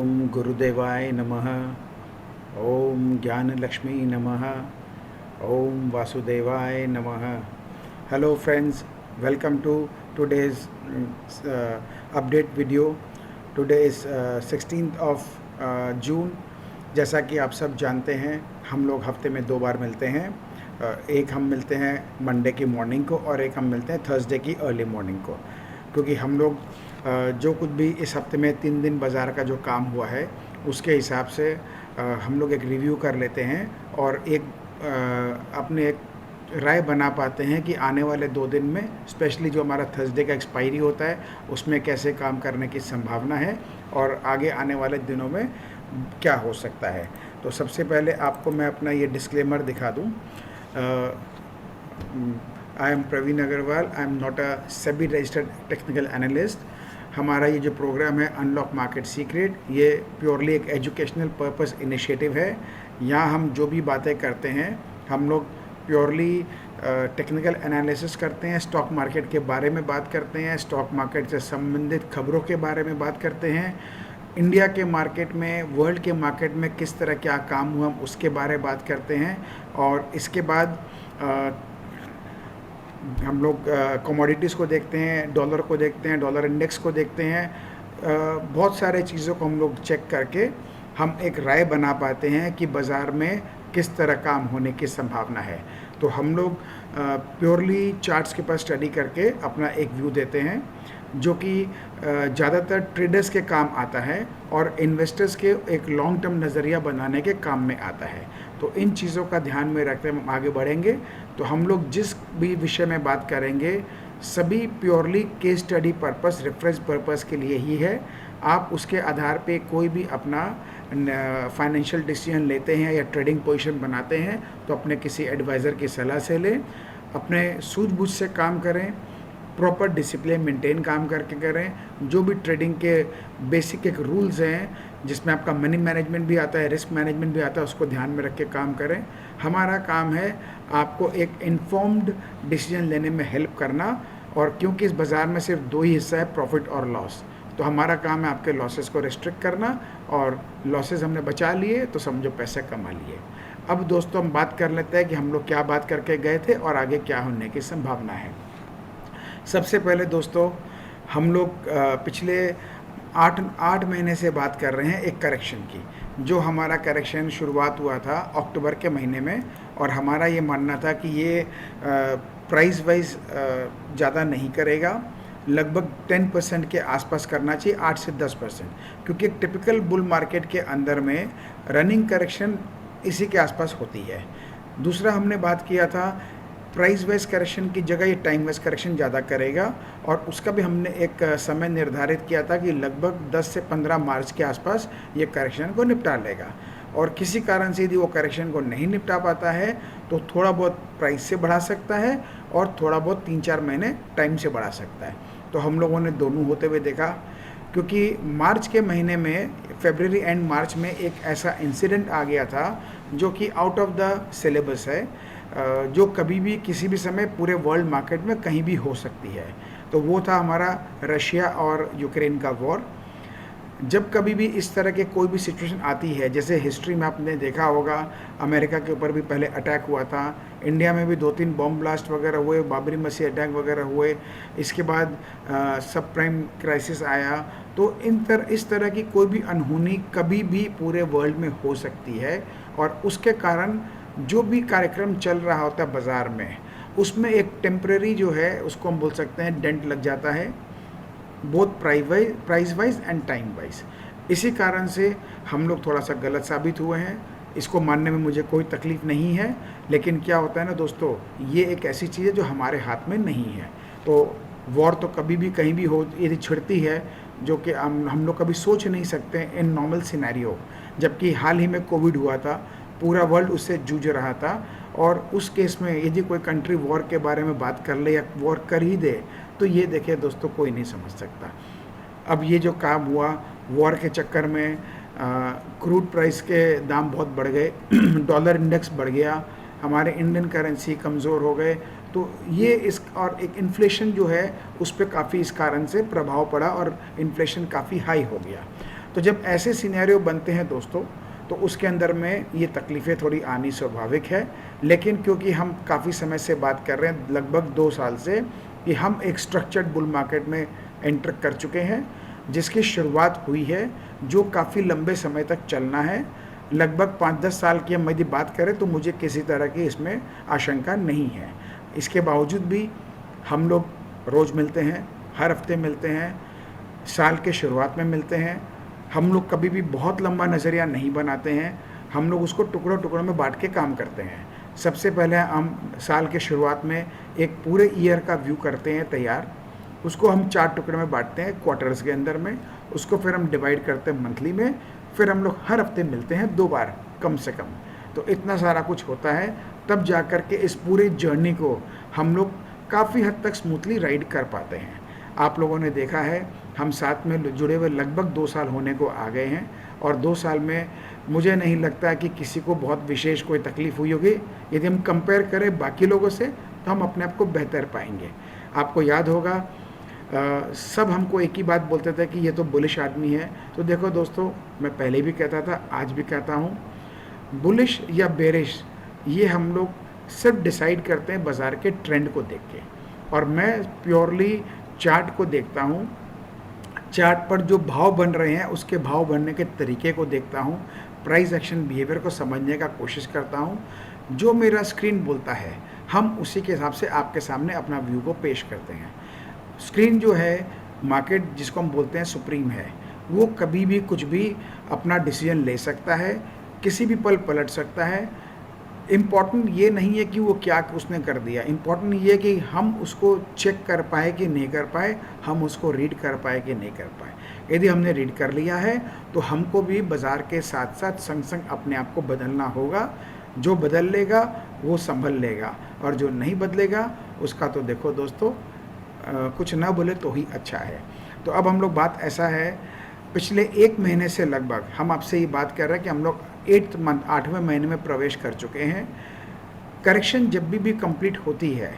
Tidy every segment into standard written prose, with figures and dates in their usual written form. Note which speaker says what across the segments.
Speaker 1: ओम गुरुदेवाय नमः। ओम ज्ञानलक्ष्मी नमः। ओम वासुदेवाय नमः। Hello friends, welcome to today's update video. Today is 16th of June. जैसा कि आप सब जानते हैं, हम लोग हफ्ते में 2 बार मिलते हैं। एक हम मिलते हैं मंडे की मॉर्निंग को और एक हम मिलते हैं थर्सडे की अर्ली मॉर्निंग को, क्योंकि हम लोग जो कुछ भी इस हफ्ते में 3 दिन बाज़ार का जो काम हुआ है उसके हिसाब से हम लोग एक रिव्यू कर लेते हैं और एक अपने एक राय बना पाते हैं कि आने वाले 2 दिन में, स्पेशली जो हमारा थर्सडे का एक्सपायरी होता है, उसमें कैसे काम करने की संभावना है और आगे आने वाले दिनों में क्या हो सकता है। तो सबसे पहले आपको मैं अपना ये डिस्क्लेमर दिखा दूँ। I am Praveen Agrawal, I am not a SEBI registered technical analyst. हमारा ये जो प्रोग्राम है अनलॉक मार्केट सीक्रेट, ये प्योरली एक एजुकेशनल पर्पस इनिशिएटिव है। यहाँ हम जो भी बातें करते हैं, हम लोग प्योरली टेक्निकल एनालिसिस करते हैं, स्टॉक मार्केट के बारे में बात करते हैं, स्टॉक मार्केट से संबंधित खबरों के बारे में बात करते हैं, इंडिया के मार्केट में, वर्ल्ड के मार्केट में किस तरह क्या काम हुआ उसके बारे में बात करते हैं। और इसके बाद हम लोग कमोडिटीज़ को देखते हैं, डॉलर को देखते हैं, डॉलर इंडेक्स को देखते हैं। बहुत सारे चीज़ों को हम लोग चेक करके हम एक राय बना पाते हैं कि बाज़ार में किस तरह काम होने की संभावना है। तो हम लोग प्योरली चार्ट्स के पास स्टडी करके अपना एक व्यू देते हैं, जो कि ज़्यादातर ट्रेडर्स के काम आता है और इन्वेस्टर्स के एक लॉन्ग टर्म नज़रिया बनाने के काम में आता है। तो इन चीज़ों का ध्यान में रखते हम आगे बढ़ेंगे। तो हम लोग जिस भी विषय में बात करेंगे, सभी purely case study purpose, reference purpose के लिए ही है। आप उसके आधार पे कोई भी अपना फाइनेंशियल डिसीजन लेते हैं या ट्रेडिंग पोजीशन बनाते हैं तो अपने किसी एडवाइज़र की सलाह से लें, अपने सूझबूझ से काम करें, प्रॉपर डिसिप्लिन मेंटेन काम करके करें। जो भी ट्रेडिंग के बेसिक एक रूल्स हैं, जिसमें आपका मनी मैनेजमेंट भी आता है, रिस्क मैनेजमेंट भी आता है, उसको ध्यान में रख के काम करें। हमारा काम है आपको एक इन्फॉर्म्ड डिसीजन लेने में हेल्प करना, और क्योंकि इस बाज़ार में सिर्फ 2 ही हिस्सा है, प्रॉफिट और लॉस। तो हमारा काम है आपके लॉसेस को रिस्ट्रिक्ट करना, और लॉसेस हमने बचा लिए तो समझो पैसे कमा लिए। अब दोस्तों हम बात कर लेते हैं कि हम लोग क्या बात करके गए थे और आगे क्या होने की संभावना है। सबसे पहले दोस्तों, हम लोग पिछले 8 महीने से बात कर रहे हैं एक करेक्शन की। जो हमारा करेक्शन शुरुआत हुआ था अक्टूबर के महीने में, और हमारा ये मानना था कि ये प्राइस वाइज ज़्यादा नहीं करेगा, लगभग 10% के आसपास करना चाहिए, 8 से 10%, क्योंकि एक टिपिकल बुल मार्केट के अंदर में रनिंग करेक्शन इसी के आसपास होती है। दूसरा हमने बात किया था प्राइस वाइज करेक्शन की जगह ये टाइम वाइज करेक्शन ज़्यादा करेगा, और उसका भी हमने एक समय निर्धारित किया था कि लगभग 10 से 15 मार्च के आसपास ये करेक्शन को निपटा लेगा। और किसी कारण से यदि वो करेक्शन को नहीं निपटा पाता है तो थोड़ा बहुत प्राइस से बढ़ा सकता है और थोड़ा बहुत 3-4 महीने टाइम से बढ़ा सकता है। तो हम लोगों ने दोनों होते हुए देखा, क्योंकि मार्च के महीने में, फरवरी एंड मार्च में एक ऐसा इंसिडेंट आ गया था जो कि आउट ऑफ द सिलेबस है, जो कभी भी किसी भी समय पूरे वर्ल्ड मार्केट में कहीं भी हो सकती है। तो वो था हमारा रशिया और यूक्रेन का वॉर। जब कभी भी इस तरह के कोई भी सिचुएशन आती है, जैसे हिस्ट्री में आपने देखा होगा, अमेरिका के ऊपर भी पहले अटैक हुआ था, इंडिया में भी 2-3 बॉम्ब ब्लास्ट वगैरह हुए, बाबरी मस्जिद अटैक वगैरह हुए, इसके बाद सब प्राइम क्राइसिस आया। तो इस तरह की कोई भी अनहोनी कभी भी पूरे वर्ल्ड में हो सकती है, और उसके कारण जो भी कार्यक्रम चल रहा होता है बाज़ार में, उसमें एक टेम्परेरी जो है उसको हम बोल सकते हैं डेंट लग जाता है, both price wise and time wise. इसी कारण से हम लोग थोड़ा सा गलत साबित हुए हैं। इसको मानने में मुझे कोई तकलीफ़ नहीं है, लेकिन क्या होता है ना दोस्तों, ये एक ऐसी चीज़ है जो हमारे हाथ में नहीं है। तो वॉर तो कभी भी कहीं भी हो, यदि छिड़ती है, जो कि हम लोग कभी सोच नहीं सकते इन नॉर्मल सिनेरियो। जबकि हाल ही में कोविड हुआ था, पूरा वर्ल्ड उससे जूझ रहा था, और उस केस में यदि कोई कंट्री वॉर के बारे में बात कर ले या वॉर कर ही दे, तो ये देखिए दोस्तों, कोई नहीं समझ सकता। अब ये जो काम हुआ वॉर के चक्कर में, क्रूड प्राइस के दाम बहुत बढ़ गए, डॉलर इंडेक्स बढ़ गया, हमारे इंडियन करेंसी कमज़ोर हो गए। तो ये और एक इन्फ्लेशन जो है उस पर काफ़ी इस कारण से प्रभाव पड़ा, और इन्फ्लेशन काफ़ी हाई हो गया। तो जब ऐसे सिनेरियो बनते हैं दोस्तों, तो उसके अंदर में ये तकलीफ़ें थोड़ी आनी स्वाभाविक है। लेकिन क्योंकि हम काफ़ी समय से बात कर रहे हैं, लगभग 2 साल से, कि हम एक स्ट्रक्चर्ड बुल मार्केट में एंटर कर चुके हैं, जिसकी शुरुआत हुई है, जो काफ़ी लंबे समय तक चलना है। लगभग 5-10 साल की हम यदि बात करें तो मुझे किसी तरह की इसमें आशंका नहीं है। इसके बावजूद भी हम लोग रोज़ मिलते हैं, हर हफ्ते मिलते हैं, साल के शुरुआत में मिलते हैं। हम लोग कभी भी बहुत लंबा नज़रिया नहीं बनाते हैं, हम लोग उसको टुकड़ों-टुकड़ों में बाँट के काम करते हैं। सबसे पहले हम साल के शुरुआत में एक पूरे ईयर का व्यू करते हैं तैयार, उसको हम 4 टुकड़े में बाँटते हैं क्वार्टर्स के अंदर में, उसको फिर हम डिवाइड करते हैं मंथली में, फिर हम लोग हर हफ्ते मिलते हैं 2 बार कम से कम। तो इतना सारा कुछ होता है, तब जा कर के इस पूरी जर्नी को हम लोग काफ़ी हद तक स्मूथली राइड कर पाते हैं। आप लोगों ने देखा है, हम साथ में जुड़े हुए लगभग 2 साल होने को आ गए हैं, और 2 साल में मुझे नहीं लगता कि किसी को बहुत विशेष कोई तकलीफ़ हुई होगी। यदि हम कंपेयर करें बाकी लोगों से, तो हम अपने आप को बेहतर पाएंगे। आपको याद होगा, सब हमको एक ही बात बोलते थे कि ये तो बुलिश आदमी है। तो देखो दोस्तों, मैं पहले भी कहता था, आज भी कहता हूँ, बुलिश या बेरिश ये हम लोग सिर्फ डिसाइड करते हैं बाज़ार के ट्रेंड को देख के, और मैं प्योरली चार्ट को देखता हूँ। चार्ट पर जो भाव बन रहे हैं उसके भाव बनने के तरीके को देखता हूँ, प्राइस एक्शन बिहेवियर को समझने का कोशिश करता हूँ। जो मेरा स्क्रीन बोलता है, हम उसी के हिसाब से आपके सामने अपना व्यू को पेश करते हैं। स्क्रीन जो है, मार्केट जिसको हम बोलते हैं सुप्रीम है, वो कभी भी कुछ भी अपना डिसीजन ले सकता है, किसी भी पल पलट सकता है। इम्पॉर्टेंट ये नहीं है कि वो क्या उसने कर दिया, इम्पॉर्टेंट ये है कि हम उसको चेक कर पाए कि नहीं कर पाए, हम उसको रीड कर पाए कि नहीं कर पाए। यदि हमने रीड कर लिया है तो हमको भी बाज़ार के साथ साथ संग संग अपने आप को बदलना होगा। जो बदल लेगा वो संभल लेगा, और जो नहीं बदलेगा उसका तो देखो दोस्तों, कुछ ना बोले तो ही अच्छा है। तो अब हम लोग, बात ऐसा है, पिछले 1 महीने से लगभग हम आपसे ये बात कर रहे हैं कि हम लोग 8th मंथ, 8वें महीने में प्रवेश कर चुके हैं। करेक्शन जब भी कंप्लीट होती है,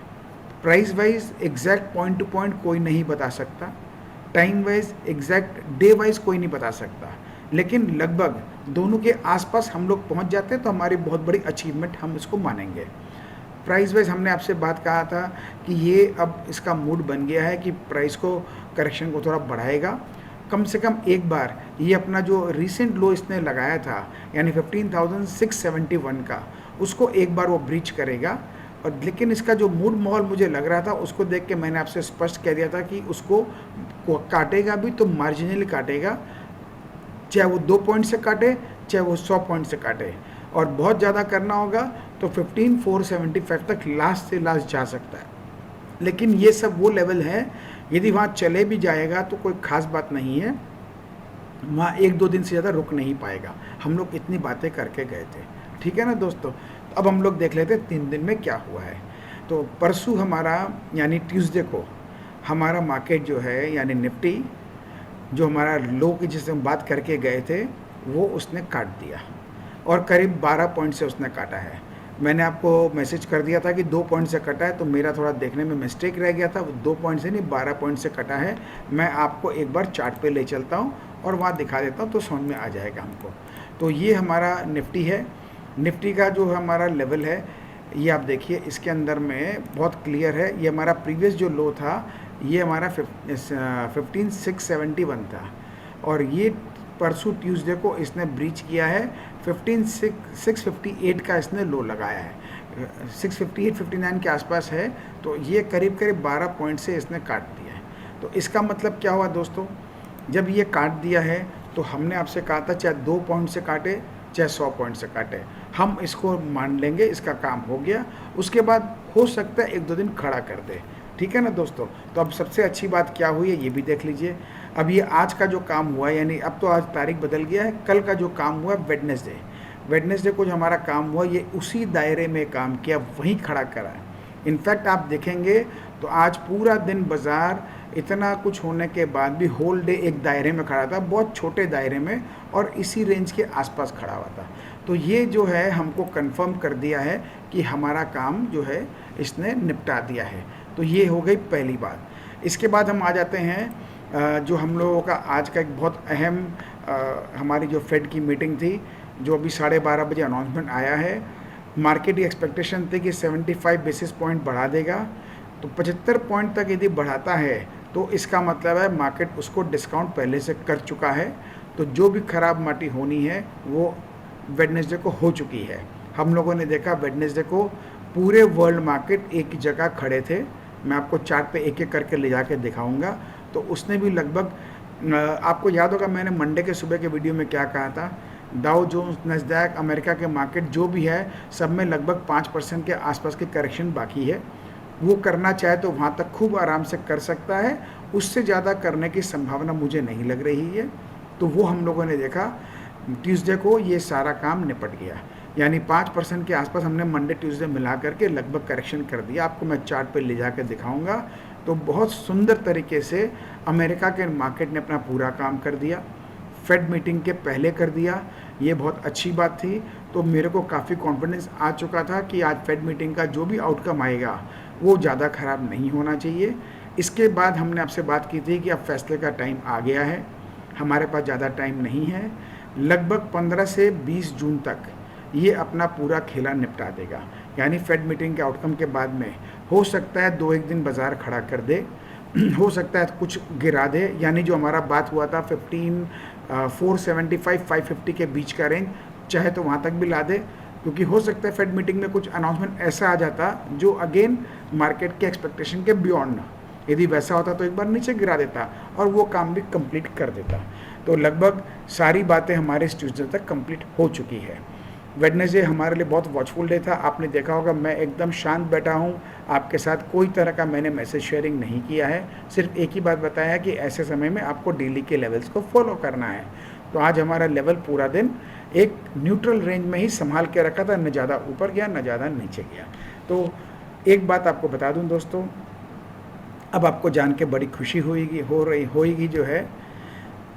Speaker 1: price wise exact point two point कोई नहीं बता सकता, time wise exact day wise कोई नहीं बता सकता, लेकिन लगभग दोनों के आसपास हम लोग पहुंच जाते हैं, तो हमारी बहुत बड़ी अचीवमेंट हम इसको मानेंगे। प्राइस वाइज हमने आपसे बात कहा था कि ये अब इसका मूड बन गया है कि प्राइस को, करेक्शन को थोड़ा बढ़ाएगा। कम से कम एक बार ये अपना जो रिसेंट लो इसने लगाया था, यानी 15,671 का, उसको एक बार वो ब्रीच करेगा। और लेकिन इसका जो मूड माहौल मुझे लग रहा था, उसको देख के मैंने आपसे स्पष्ट कह दिया था कि उसको काटेगा भी तो मार्जिनली काटेगा, चाहे वो 2 पॉइंट से काटे, चाहे वो 100 पॉइंट से काटे, और बहुत ज़्यादा करना होगा तो 15,475 तक लास्ट से लास्ट जा सकता है। लेकिन ये सब वो लेवल है, यदि वहाँ चले भी जाएगा तो कोई ख़ास बात नहीं है, वहाँ 1-2 दिन से ज़्यादा रुक नहीं पाएगा। हम लोग इतनी बातें करके गए थे, ठीक है ना दोस्तों। तो अब हम लोग देख लेते हैं 3 दिन में क्या हुआ है। तो परसों हमारा, यानी ट्यूसडे को, हमारा मार्केट जो है, यानी निफ्टी, जो हमारा लो की जिससे हम बात करके गए थे, वो उसने काट दिया, और करीब 12 पॉइंट से उसने काटा है। मैंने आपको मैसेज कर दिया था कि 2 पॉइंट से कटा है, तो मेरा थोड़ा देखने में मिस्टेक रह गया था। वो 2 पॉइंट से नहीं, 12 पॉइंट से कटा है। मैं आपको एक बार चार्ट पे ले चलता हूँ और वहाँ दिखा देता हूँ, तो समझ में आ जाएगा हमको। तो ये हमारा निफ्टी है। निफ्टी का जो हमारा लेवल है, ये आप देखिए, इसके अंदर में बहुत क्लियर है। ये हमारा प्रीवियस जो लो था, ये हमारा 15,671 था, और ये परसों ट्यूसडे को इसने ब्रीच किया है। 15,658 का इसने लो लगाया है, 658-59 के आसपास है। तो ये करीब करीब 12 पॉइंट से इसने काट दिया है। तो इसका मतलब क्या हुआ दोस्तों, जब ये काट दिया है तो हमने आपसे कहा था, चाहे 2 पॉइंट से काटे, चाहे 100 पॉइंट से काटे, हम इसको मान लेंगे, इसका काम हो गया। उसके बाद हो सकता है 1-2 दिन खड़ा कर दे, ठीक है ना दोस्तों। तो अब सबसे अच्छी बात क्या हुई है ये भी देख लीजिए। अब ये आज का जो काम हुआ है, यानी अब तो आज तारीख बदल गया है, कल का जो काम हुआ वेडनेसडे को जो हमारा काम हुआ, ये उसी दायरे में काम किया, वहीं खड़ा करा है। इनफैक्ट आप देखेंगे तो आज पूरा दिन बाज़ार इतना कुछ होने के बाद भी होल डे एक दायरे में खड़ा था, बहुत छोटे दायरे में, और इसी रेंज के आसपास खड़ा हुआ था। तो ये जो है हमको कंफर्म कर दिया है कि हमारा काम जो है इसने निपटा दिया है। तो ये हो गई पहली बात। इसके बाद हम आ जाते हैं जो हम लोगों का आज का एक बहुत अहम हमारी जो फेड की मीटिंग थी, जो अभी 12:30 बजे अनाउंसमेंट आया है, मार्केट की एक्सपेक्टेशन थी कि 75 बेसिस पॉइंट बढ़ा देगा। तो 75 पॉइंट तक यदि बढ़ाता है तो इसका मतलब है मार्केट उसको डिस्काउंट पहले से कर चुका है। तो जो भी ख़राब माटी होनी है वो वेडनेसडे को हो चुकी है। हम लोगों ने देखा वेडनेसडे को पूरे वर्ल्ड मार्केट एक जगह खड़े थे। मैं आपको चार्ट पे एक एक करके ले जाके दिखाऊंगा। तो उसने भी लगभग, आपको याद होगा मैंने मंडे के सुबह के वीडियो में क्या कहा था, डाउ जोन्स, नस्डैक, अमेरिका के मार्केट जो भी है सब में लगभग 5% के आसपास की करेक्शन बाकी है। वो करना चाहे तो वहाँ तक खूब आराम से कर सकता है, उससे ज़्यादा करने की संभावना मुझे नहीं लग रही है। तो वो हम लोगों ने देखा ट्यूसडे को ये सारा काम निपट गया, यानी 5% के आसपास हमने मंडे ट्यूसडे मिला करके लगभग करेक्शन कर दिया। आपको मैं चार्ट पे ले जाकर दिखाऊंगा। तो बहुत सुंदर तरीके से अमेरिका के मार्केट ने अपना पूरा काम कर दिया, फेड मीटिंग के पहले कर दिया। ये बहुत अच्छी बात थी। तो मेरे को काफ़ी कॉन्फिडेंस आ चुका था कि आज फेड मीटिंग का जो भी आउटकम आएगा वो ज़्यादा ख़राब नहीं होना चाहिए। इसके बाद हमने आपसे बात की थी कि अब फैसले का टाइम आ गया है, हमारे पास ज़्यादा टाइम नहीं है। लगभग 15 से 20 जून तक ये अपना पूरा खेला निपटा देगा। यानी फेड मीटिंग के आउटकम के बाद में हो सकता है 2-1 दिन बाज़ार खड़ा कर दे, हो सकता है कुछ गिरा दे। यानी जो हमारा बात हुआ था 475 550 के बीच का रेंज, चाहे तो वहाँ तक भी ला दे, क्योंकि हो सकता है फेड मीटिंग में कुछ अनाउंसमेंट ऐसा आ जाता जो अगेन मार्केट के एक्सपेक्टेशन के बियॉन्ड ना। यदि वैसा होता तो एक बार नीचे गिरा देता और वो काम भी कंप्लीट कर देता। तो लगभग सारी बातें हमारे इस ट्यूसडे तक कंप्लीट हो चुकी है। वेडनेसडे हमारे लिए बहुत वॉचफुल डे था। आपने देखा होगा मैं एकदम शांत बैठा हूँ, आपके साथ कोई तरह का मैंने मैसेज शेयरिंग नहीं किया है। सिर्फ एक ही बात बताया है कि ऐसे समय में आपको डेली के लेवल्स को फॉलो करना है। तो आज हमारा लेवल पूरा दिन एक न्यूट्रल रेंज में ही संभाल के रखा था, न ज़्यादा ऊपर गया न ज़्यादा नीचे गया। तो एक बात आपको बता दूं दोस्तों, अब आपको जान के बड़ी खुशी होएगी जो है,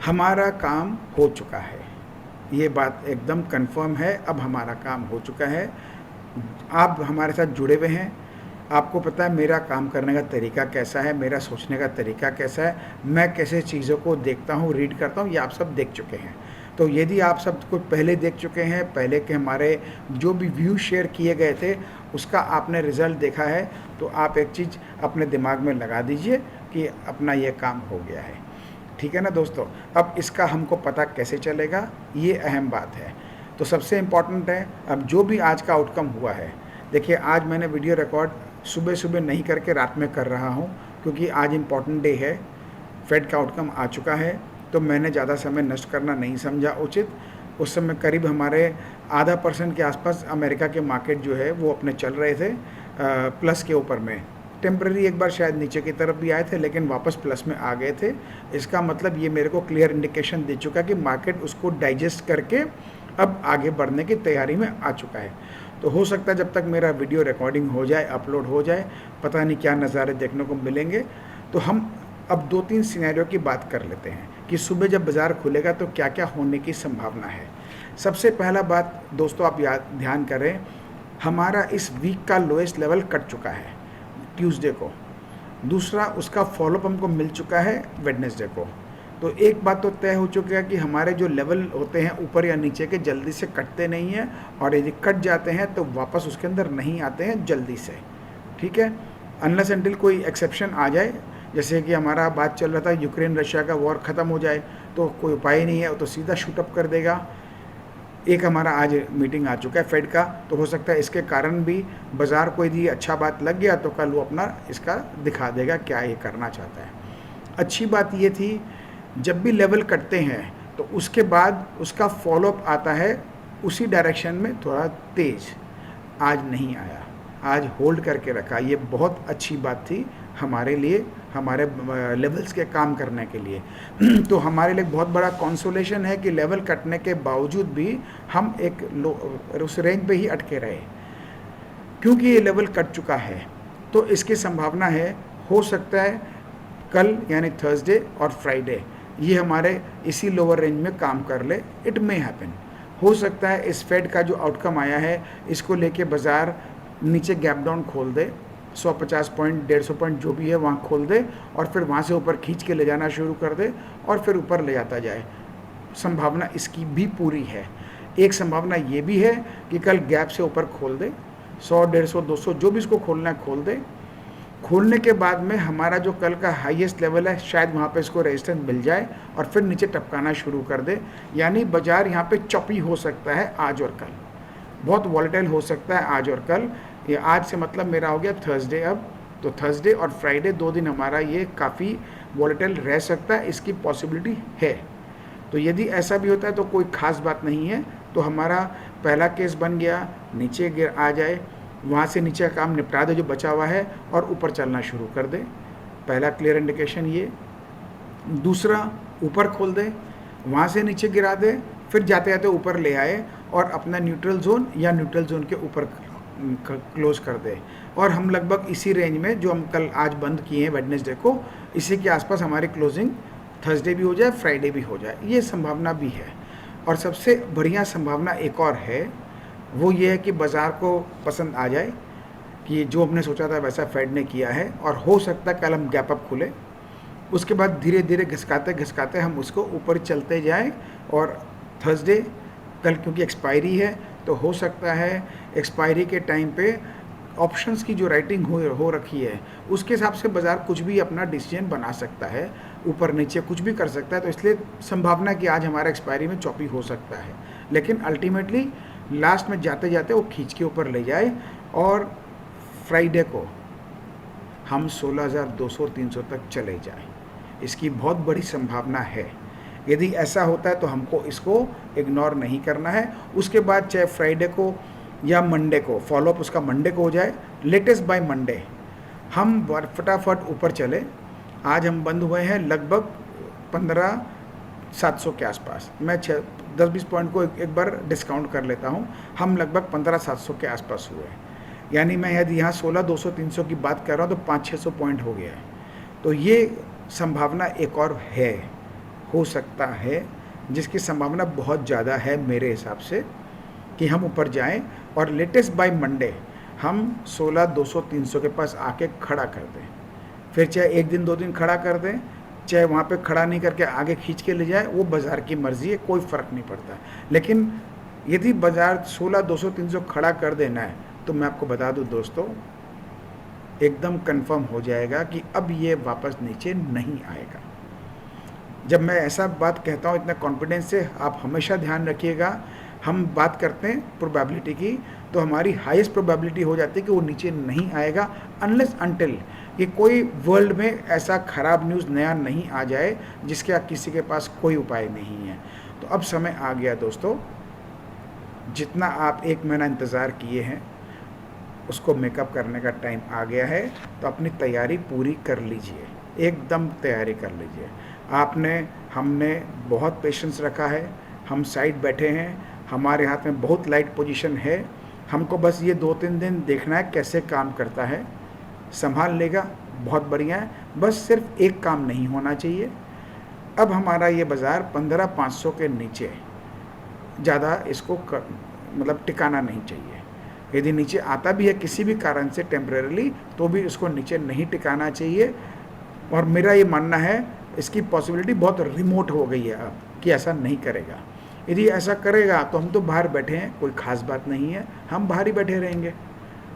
Speaker 1: हमारा काम हो चुका है। ये बात एकदम कंफर्म है, अब हमारा काम हो चुका है। आप हमारे साथ जुड़े हुए हैं, आपको पता है मेरा काम करने का तरीका कैसा है, मेरा सोचने का तरीका कैसा है, मैं कैसे चीज़ों को देखता हूँ, रीड करता हूँ, ये आप सब देख चुके हैं। तो यदि आप सब कुछ पहले देख चुके हैं, पहले के हमारे जो भी व्यू शेयर किए गए थे उसका आपने रिज़ल्ट देखा है, तो आप एक चीज़ अपने दिमाग में लगा दीजिए कि अपना ये काम हो गया है। ठीक है ना दोस्तों। अब इसका हमको पता कैसे चलेगा, ये अहम बात है। तो सबसे इम्पॉर्टेंट है अब जो भी आज का आउटकम हुआ है। देखिए आज मैंने वीडियो रिकॉर्ड सुबह सुबह नहीं करके रात में कर रहा हूँ, क्योंकि आज इम्पॉर्टेंट डे है, फेड का आउटकम आ चुका है। तो मैंने ज़्यादा समय नष्ट करना नहीं समझा उचित। उस समय करीब हमारे 0.5% के आसपास अमेरिका के मार्केट जो है वो अपने चल रहे थे प्लस के ऊपर में। टेम्पररी एक बार शायद नीचे की तरफ भी आए थे, लेकिन वापस प्लस में आ गए थे। इसका मतलब ये मेरे को क्लियर इंडिकेशन दे चुका कि मार्केट उसको डाइजेस्ट करके अब आगे बढ़ने की तैयारी में आ चुका है। तो हो सकता है जब तक मेरा वीडियो रिकॉर्डिंग हो जाए, अपलोड हो जाए, पता नहीं क्या नज़ारे देखने को मिलेंगे। तो हम अब 2-3 सिनेरियो की बात कर लेते हैं कि सुबह जब बाज़ार खुलेगा तो क्या क्या होने की संभावना है। सबसे पहला बात दोस्तों आप ध्यान करें, हमारा इस वीक का लोएस्ट लेवल कट चुका है ट्यूसडे को। दूसरा, उसका फॉलोअप हमको मिल चुका है वेडनेसडे को। तो एक बात तो तय हो चुकी है कि हमारे जो लेवल होते हैं ऊपर या नीचे के जल्दी से कटते नहीं हैं, और यदि कट जाते हैं तो वापस उसके अंदर नहीं आते हैं जल्दी से। ठीक है, अनलेस अनटिल कोई एक्सेप्शन आ जाए, जैसे कि हमारा बात चल रहा था यूक्रेन रशिया का वॉर ख़त्म हो जाए, तो कोई उपाय नहीं है, तो सीधा शूटअप कर देगा। एक हमारा आज मीटिंग आ चुका है फेड का, तो हो सकता है इसके कारण भी बाज़ार को यदि अच्छा बात लग गया तो कल वो अपना इसका दिखा देगा क्या ये करना चाहता है। अच्छी बात ये थी जब भी लेवल कटते हैं तो उसके बाद उसका फॉलोअप आता है उसी डायरेक्शन में थोड़ा तेज़। आज नहीं आया, आज होल्ड करके रखा। ये बहुत अच्छी बात थी हमारे लिए, हमारे लेवल्स के काम करने के लिए। तो हमारे लिए बहुत बड़ा कंसोलेशन है कि लेवल कटने के बावजूद भी हम एक उस रेंज पे ही अटके रहे। क्योंकि ये लेवल कट चुका है तो इसकी संभावना है हो सकता है कल यानी थर्सडे और फ्राइडे ये हमारे इसी लोअर रेंज में काम कर ले। इट मे हैपन, हो सकता है इस फेड का जो आउटकम आया है इसको लेके बाज़ार नीचे गैप डाउन खोल दे, 150 पॉइंट 150 पॉइंट जो भी है वहाँ खोल दे, और फिर वहाँ से ऊपर खींच के ले जाना शुरू कर दे और फिर ऊपर ले जाता जाए। संभावना इसकी भी पूरी है। एक संभावना ये भी है कि कल गैप से ऊपर खोल दे, 100, 150, 200 जो भी इसको खोलना है खोल दे। खोलने के बाद में हमारा जो कल का हाईएस्ट लेवल है शायद वहाँ पे इसको रेजिस्टेंस मिल जाए और फिर नीचे टपकाना शुरू कर दे। यानी बाजार यहाँ पे चॉपी हो सकता है आज और कल, बहुत वॉलेटाइल हो सकता है आज और कल। ये आज से मतलब मेरा हो गया थर्सडे, अब तो थर्सडे और फ्राइडे 2 दिन हमारा ये काफ़ी वॉलेटाइल रह सकता है, इसकी पॉसिबिलिटी है। तो यदि ऐसा भी होता है तो कोई ख़ास बात नहीं है। तो हमारा पहला केस बन गया, नीचे गिर आ जाए, वहाँ से नीचे का काम निपटा दे जो बचा हुआ है और ऊपर चलना शुरू कर दे। पहला क्लियर इंडिकेशन ये। दूसरा, ऊपर खोल दे, वहाँ से नीचे गिरा दे, फिर जाते जाते ऊपर ले आए और अपना न्यूट्रल जोन या न्यूट्रल जोन के ऊपर क्लोज कर दे। और हम लगभग इसी रेंज में जो हम कल आज बंद किए हैं वेडनेसडे को, इसी के आसपास हमारी क्लोजिंग थर्सडे भी हो जाए, फ्राइडे भी हो जाए, ये संभावना भी है। और सबसे बढ़िया संभावना एक और है, वो ये है कि बाज़ार को पसंद आ जाए कि जो हमने सोचा था वैसा फेड ने किया है, और हो सकता है कल हम गैप अप खुले, उसके बाद धीरे धीरे घिसकाते घिसकाते हम उसको ऊपर चलते जाएं। और थर्सडे कल क्योंकि एक्सपायरी है तो हो सकता है एक्सपायरी के टाइम पे ऑप्शंस की जो राइटिंग हो रखी है उसके हिसाब से बाज़ार कुछ भी अपना डिसीजन बना सकता है, ऊपर नीचे कुछ भी कर सकता है। तो इसलिए संभावना कि आज हमारा एक्सपायरी में चॉपी हो सकता है, लेकिन अल्टीमेटली लास्ट में जाते जाते वो खींच के ऊपर ले जाए और फ्राइडे को हम 16,200 300 तक चले जाएं, इसकी बहुत बड़ी संभावना है। यदि ऐसा होता है तो हमको इसको इग्नोर नहीं करना है। उसके बाद चाहे फ्राइडे को या मंडे को, फॉलोअप उसका मंडे को हो जाए, लेटेस्ट बाय मंडे हम फटाफट ऊपर चले। आज हम बंद हुए हैं लगभग 15,700 के आसपास। मैं 10-20 पॉइंट को एक बार डिस्काउंट कर लेता हूं, हम लगभग 15,700 के आसपास हुए। यानी मैं यदि यहाँ 16,200 300 की बात कर रहा हूँ तो 500-600 पॉइंट हो गया है। तो ये संभावना एक और है, हो सकता है, जिसकी संभावना बहुत ज़्यादा है मेरे हिसाब से कि हम ऊपर जाएं और लेटेस्ट बाय मंडे हम 16,200 300 के पास आके खड़ा कर दें। फिर चाहे एक दिन 2 दिन खड़ा कर दें, चाहे वहाँ पे खड़ा नहीं करके आगे खींच के ले जाए, वो बाज़ार की मर्ज़ी है, कोई फ़र्क नहीं पड़ता। लेकिन यदि बाज़ार 16,200 300 खड़ा कर देना है तो मैं आपको बता दूं दोस्तों, एकदम कंफर्म हो जाएगा कि अब ये वापस नीचे नहीं आएगा। जब मैं ऐसा बात कहता हूँ इतना कॉन्फिडेंस से, आप हमेशा ध्यान रखिएगा, हम बात करते हैं प्रोबेबिलिटी की, तो हमारी हाईएस्ट प्रोबेबिलिटी हो जाती है कि वो नीचे नहीं आएगा अनलेस अनटिल कि कोई वर्ल्ड में ऐसा ख़राब न्यूज़ नया नहीं आ जाए जिसके किसी के पास कोई उपाय नहीं है। तो अब समय आ गया दोस्तों, जितना आप 1 महीना इंतज़ार किए हैं उसको मेकअप करने का टाइम आ गया है। तो अपनी तैयारी पूरी कर लीजिए, एकदम तैयारी कर लीजिए। हमने बहुत पेशेंस रखा है, हम साइड बैठे हैं, हमारे हाथ में बहुत लाइट पोजीशन है, हमको बस ये 2-3 दिन देखना है कैसे काम करता है, संभाल लेगा, बहुत बढ़िया है। बस सिर्फ एक काम नहीं होना चाहिए, अब हमारा ये बाज़ार 15,500 के नीचे ज़्यादा इसको मतलब टिकाना नहीं चाहिए। यदि नीचे आता भी है किसी भी कारण से टेम्परेरीली, तो भी उसको नीचे नहीं टिकाना चाहिए। और मेरा ये मानना है इसकी पॉसिबिलिटी बहुत रिमोट हो गई है अब कि ऐसा नहीं करेगा। यदि ऐसा करेगा तो हम तो बाहर बैठे हैं, कोई ख़ास बात नहीं है, हम बाहर ही बैठे रहेंगे,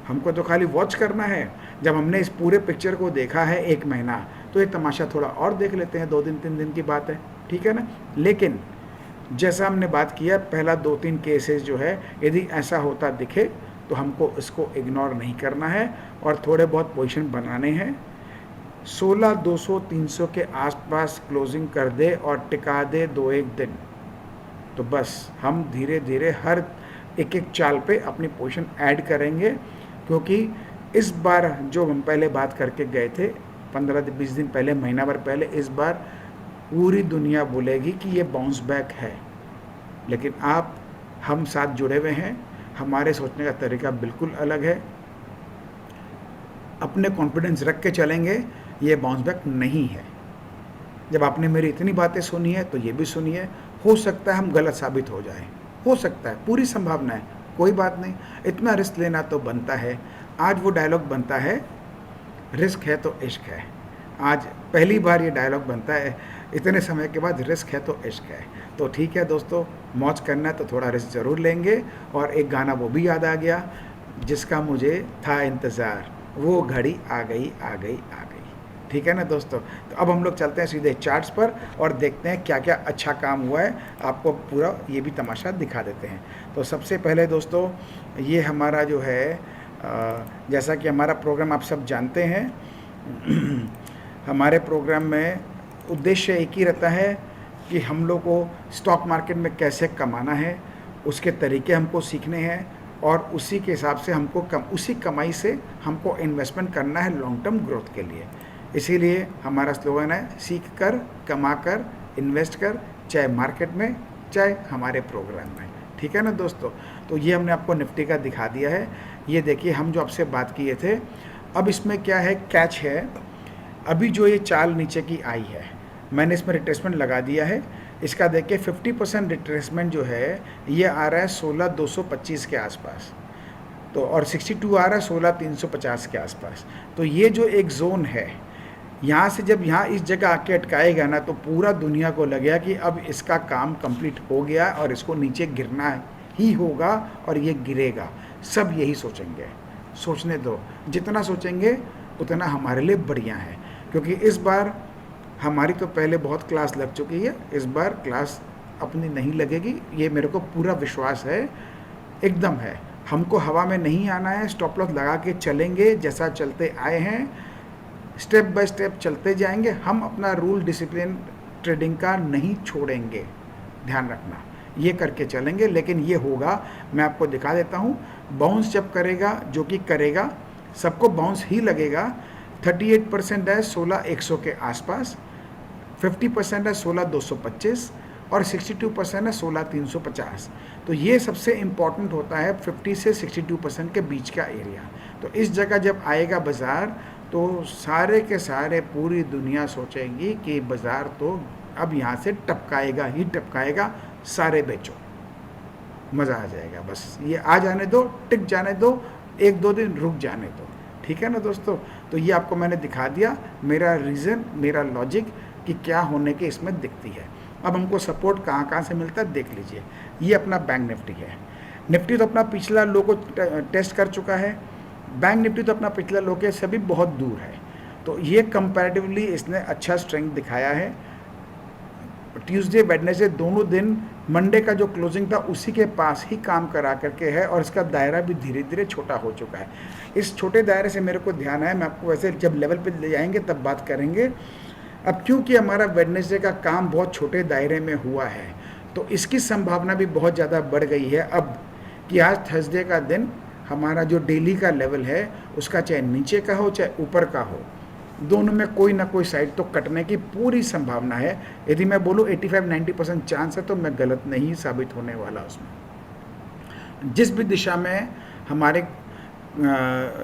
Speaker 1: हमको तो खाली वॉच करना है। जब हमने इस पूरे पिक्चर को देखा है 1 महीना, तो ये तमाशा थोड़ा और देख लेते हैं, 2 दिन 3 दिन की बात है, ठीक है ना। लेकिन जैसा हमने बात किया, पहला 2-3 केसेस जो है, यदि ऐसा होता दिखे तो हमको इसको इग्नोर नहीं करना है और थोड़े बहुत पोजीशन बनाने हैं। 16,200 300 के आसपास क्लोजिंग कर दे और टिका दे 2-1 दिन, तो बस हम धीरे धीरे हर एक चाल पे अपनी पोजीशन ऐड करेंगे। क्योंकि इस बार जो हम पहले बात करके गए थे 15-20 दिन पहले, महीना भर पहले, इस बार पूरी दुनिया बोलेगी कि ये बाउंस बैक है। लेकिन हम साथ जुड़े हुए हैं, हमारे सोचने का तरीका बिल्कुल अलग है, अपने कॉन्फिडेंस रख के चलेंगे, ये बाउंस बैक नहीं है। जब आपने मेरी इतनी बातें सुनी है तो ये भी सुनिए, हो सकता है हम गलत साबित हो जाएं, हो सकता है, पूरी संभावना है, कोई बात नहीं, इतना रिस्क लेना तो बनता है। आज वो डायलॉग बनता है, रिस्क है तो इश्क है। आज पहली बार ये डायलॉग बनता है, इतने समय के बाद रिस्क है तो इश्क है। तो ठीक है दोस्तों, मौज करना है तो थोड़ा रिस्क ज़रूर लेंगे। और एक गाना वो भी याद आ गया, जिसका मुझे था इंतज़ार, वो घड़ी आ गई आ गई आ गई। ठीक है ना दोस्तों। तो अब हम लोग चलते हैं सीधे चार्ट्स पर और देखते हैं क्या क्या अच्छा काम हुआ है, आपको पूरा ये भी तमाशा दिखा देते हैं। तो सबसे पहले दोस्तों, ये हमारा जो है जैसा कि हमारा प्रोग्राम आप सब जानते हैं, हमारे प्रोग्राम में उद्देश्य एक ही रहता है कि हम लोग को स्टॉक मार्केट में कैसे कमाना है, उसके तरीके हमको सीखने हैं और उसी के हिसाब से हमको उसी कमाई से हमको इन्वेस्टमेंट करना है लॉन्ग टर्म ग्रोथ के लिए। इसीलिए हमारा स्लोगन है, सीख कर, कमा कर, इन्वेस्ट कर, चाहे मार्केट में चाहे हमारे प्रोग्राम में। ठीक है ना दोस्तों। तो ये हमने आपको निफ्टी का दिखा दिया है। ये देखिए, हम जो आपसे बात किए थे, अब इसमें क्या है, कैच है, अभी जो ये चाल नीचे की आई है, मैंने इसमें रिट्रेसमेंट लगा दिया है। इसका देखिए 50% रिट्रेसमेंट जो है ये आ रहा है 16,225 के आसपास, तो और 62 आ रहा है 16,350 के आसपास। तो ये जो एक जोन है, यहाँ से जब यहाँ इस जगह आके अटकाएगा ना, तो पूरा दुनिया को लगेगा कि अब इसका काम कंप्लीट हो गया और इसको नीचे गिरना ही होगा और ये गिरेगा। सब यही सोचेंगे, सोचने दो, जितना सोचेंगे उतना हमारे लिए बढ़िया है, क्योंकि इस बार हमारी तो पहले बहुत क्लास लग चुकी है, इस बार क्लास अपनी नहीं लगेगी, ये मेरे को पूरा विश्वास है, एकदम है। हमको हवा में नहीं आना है, स्टॉप लॉस लगा के चलेंगे, जैसा चलते आए हैं स्टेप बाय स्टेप चलते जाएंगे। हम अपना रूल डिसिप्लिन ट्रेडिंग का नहीं छोड़ेंगे, ध्यान रखना, ये करके चलेंगे। लेकिन ये होगा, मैं आपको दिखा देता हूँ, बाउंस जब करेगा, जो कि करेगा, सबको बाउंस ही लगेगा। 38% है 16,100 के आसपास, 50% है 16,225 और 62% है 16,350। तो ये सबसे इम्पॉर्टेंट होता है 50 से 62% के बीच का एरिया। तो इस जगह जब आएगा बाज़ार, तो सारे के सारे पूरी दुनिया सोचेगी कि बाज़ार तो अब यहाँ से टपकाएगा ही टपकाएगा, सारे बेचो, मज़ा आ जाएगा। बस ये आ जाने दो, टिक जाने दो, 1-2 दिन रुक जाने दो। ठीक है ना दोस्तों। तो ये आपको मैंने दिखा दिया, मेरा रीज़न, मेरा लॉजिक कि क्या होने के इसमें दिखती है। अब हमको सपोर्ट कहाँ कहाँ से मिलता है देख लीजिए। ये अपना बैंक निफ्टी है, निफ्टी तो अपना पिछला लो को टेस्ट कर चुका है, बैंक निफ्टी तो अपना पिछला लो के से भी बहुत दूर है। तो ये कंपैरेटिवली इसने अच्छा स्ट्रेंथ दिखाया है। ट्यूसडे वेडनेसडे दोनों दिन, मंडे का जो क्लोजिंग था उसी के पास ही काम करा करके है और इसका दायरा भी धीरे धीरे छोटा हो चुका है। इस छोटे दायरे से मेरे को ध्यान है, मैं आपको वैसे जब लेवल पे ले जाएंगे तब बात करेंगे। अब क्योंकि हमारा वेडनेसडे का काम बहुत छोटे दायरे में हुआ है, तो इसकी संभावना भी बहुत ज़्यादा बढ़ गई है अब, कि आज थर्सडे का दिन हमारा जो डेली का लेवल है उसका चाहे नीचे का हो चाहे ऊपर का हो, दोनों में कोई ना कोई साइड तो कटने की पूरी संभावना है। यदि मैं बोलूँ 85-90% चांस है, तो मैं गलत नहीं साबित होने वाला उसमें। जिस भी दिशा में हमारे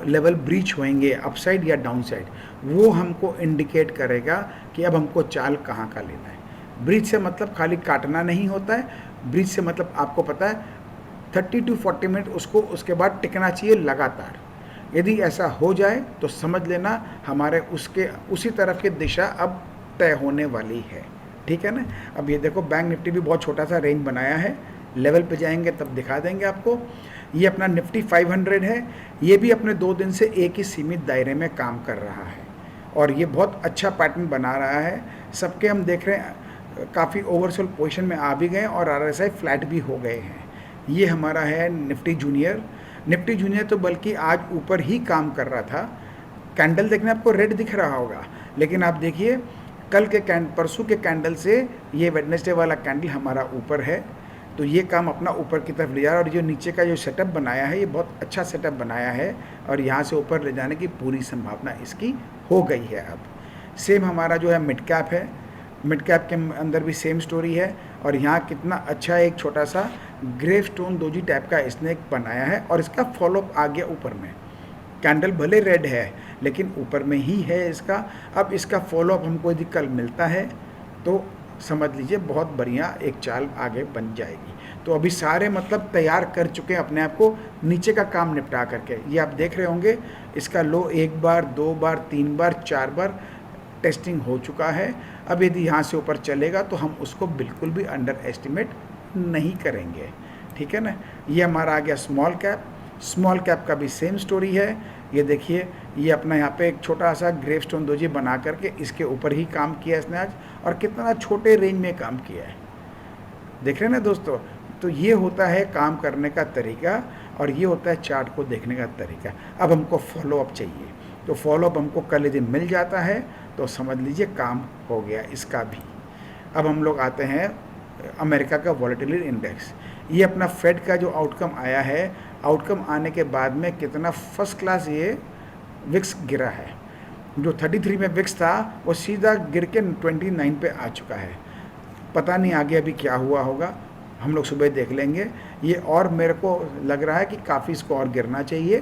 Speaker 1: लेवल ब्रीच होंगे, अपसाइड या डाउनसाइड, वो हमको इंडिकेट करेगा कि अब हमको चाल कहाँ का लेना है। ब्रीच से मतलब खाली काटना नहीं होता है, ब्रीच से मतलब आपको पता है 30 to 40 मिनट उसको उसके बाद टिकना चाहिए लगातार। यदि ऐसा हो जाए तो समझ लेना हमारे उसी तरफ की दिशा अब तय होने वाली है। ठीक है ना। अब ये देखो, बैंक निफ्टी भी बहुत छोटा सा रेंज बनाया है, लेवल पे जाएंगे तब दिखा देंगे आपको। ये अपना निफ्टी 500 है, ये भी अपने 2 दिन से एक ही सीमित दायरे में काम कर रहा है और ये बहुत अच्छा पैटर्न बना रहा है। सबके हम देख रहे हैं काफ़ी ओवरसोल्ड पोजीशन में आ भी गए और RSI फ्लैट भी हो गए हैं। ये हमारा है निफ्टी जूनियर। निफ्टी जूनियर तो बल्कि आज ऊपर ही काम कर रहा था। कैंडल देखने आपको रेड दिख रहा होगा, लेकिन आप देखिए परसों के कैंडल से ये वेडनेसडे वाला कैंडल हमारा ऊपर है, तो ये काम अपना ऊपर की तरफ ले जा रहा है। और जो नीचे का जो सेटअप बनाया है, ये बहुत अच्छा सेटअप बनाया है और यहाँ से ऊपर ले जाने की पूरी संभावना इसकी हो गई है। अब सेम हमारा जो है मिड कैप है, मिड कैप के अंदर भी सेम स्टोरी है और यहाँ कितना अच्छा एक छोटा सा ग्रे स्टोन दोजी टाइप का इसने एक बनाया है और इसका फॉलोअप आ गया ऊपर में। कैंडल भले रेड है लेकिन ऊपर में ही है इसका। अब इसका फॉलोअप हमको यदि कल मिलता है तो समझ लीजिए बहुत बढ़िया एक चाल आगे बन जाएगी। तो अभी सारे मतलब तैयार कर चुके हैं अपने आप को नीचे का काम निपटा करके। ये आप देख रहे होंगे, इसका लो 1 बार 2 बार 3 बार 4 बार टेस्टिंग हो चुका है। अब यदि यहाँ से ऊपर चलेगा तो हम उसको बिल्कुल भी अंडर एस्टिमेट नहीं करेंगे, ठीक है ना। ये हमारा आ गया स्मॉल कैप। स्मॉल कैप का भी सेम स्टोरी है। ये देखिए, ये अपना यहाँ पे एक छोटा सा ग्रेवस्टोन दोजी बना करके इसके ऊपर ही काम किया इसने आज, और कितना छोटे रेंज में काम किया है, देख रहे हैं ना दोस्तों। तो ये होता है काम करने का तरीका, और ये होता है चार्ट को देखने का तरीका। अब हमको फॉलोअप चाहिए, तो फॉलोअप हमको कल यदि मिल जाता है तो समझ लीजिए काम हो गया इसका भी। अब हम लोग आते हैं अमेरिका का वॉलेटिलिटी इंडेक्स। ये अपना फेड का जो आउटकम आया है, आउटकम आने के बाद में कितना फर्स्ट क्लास ये विक्स गिरा है। जो 33 में विक्स था वो सीधा गिर के 29 पे आ चुका है। पता नहीं आगे अभी क्या हुआ होगा, हम लोग सुबह देख लेंगे ये। और मेरे को लग रहा है कि काफ़ी इसको और गिरना चाहिए।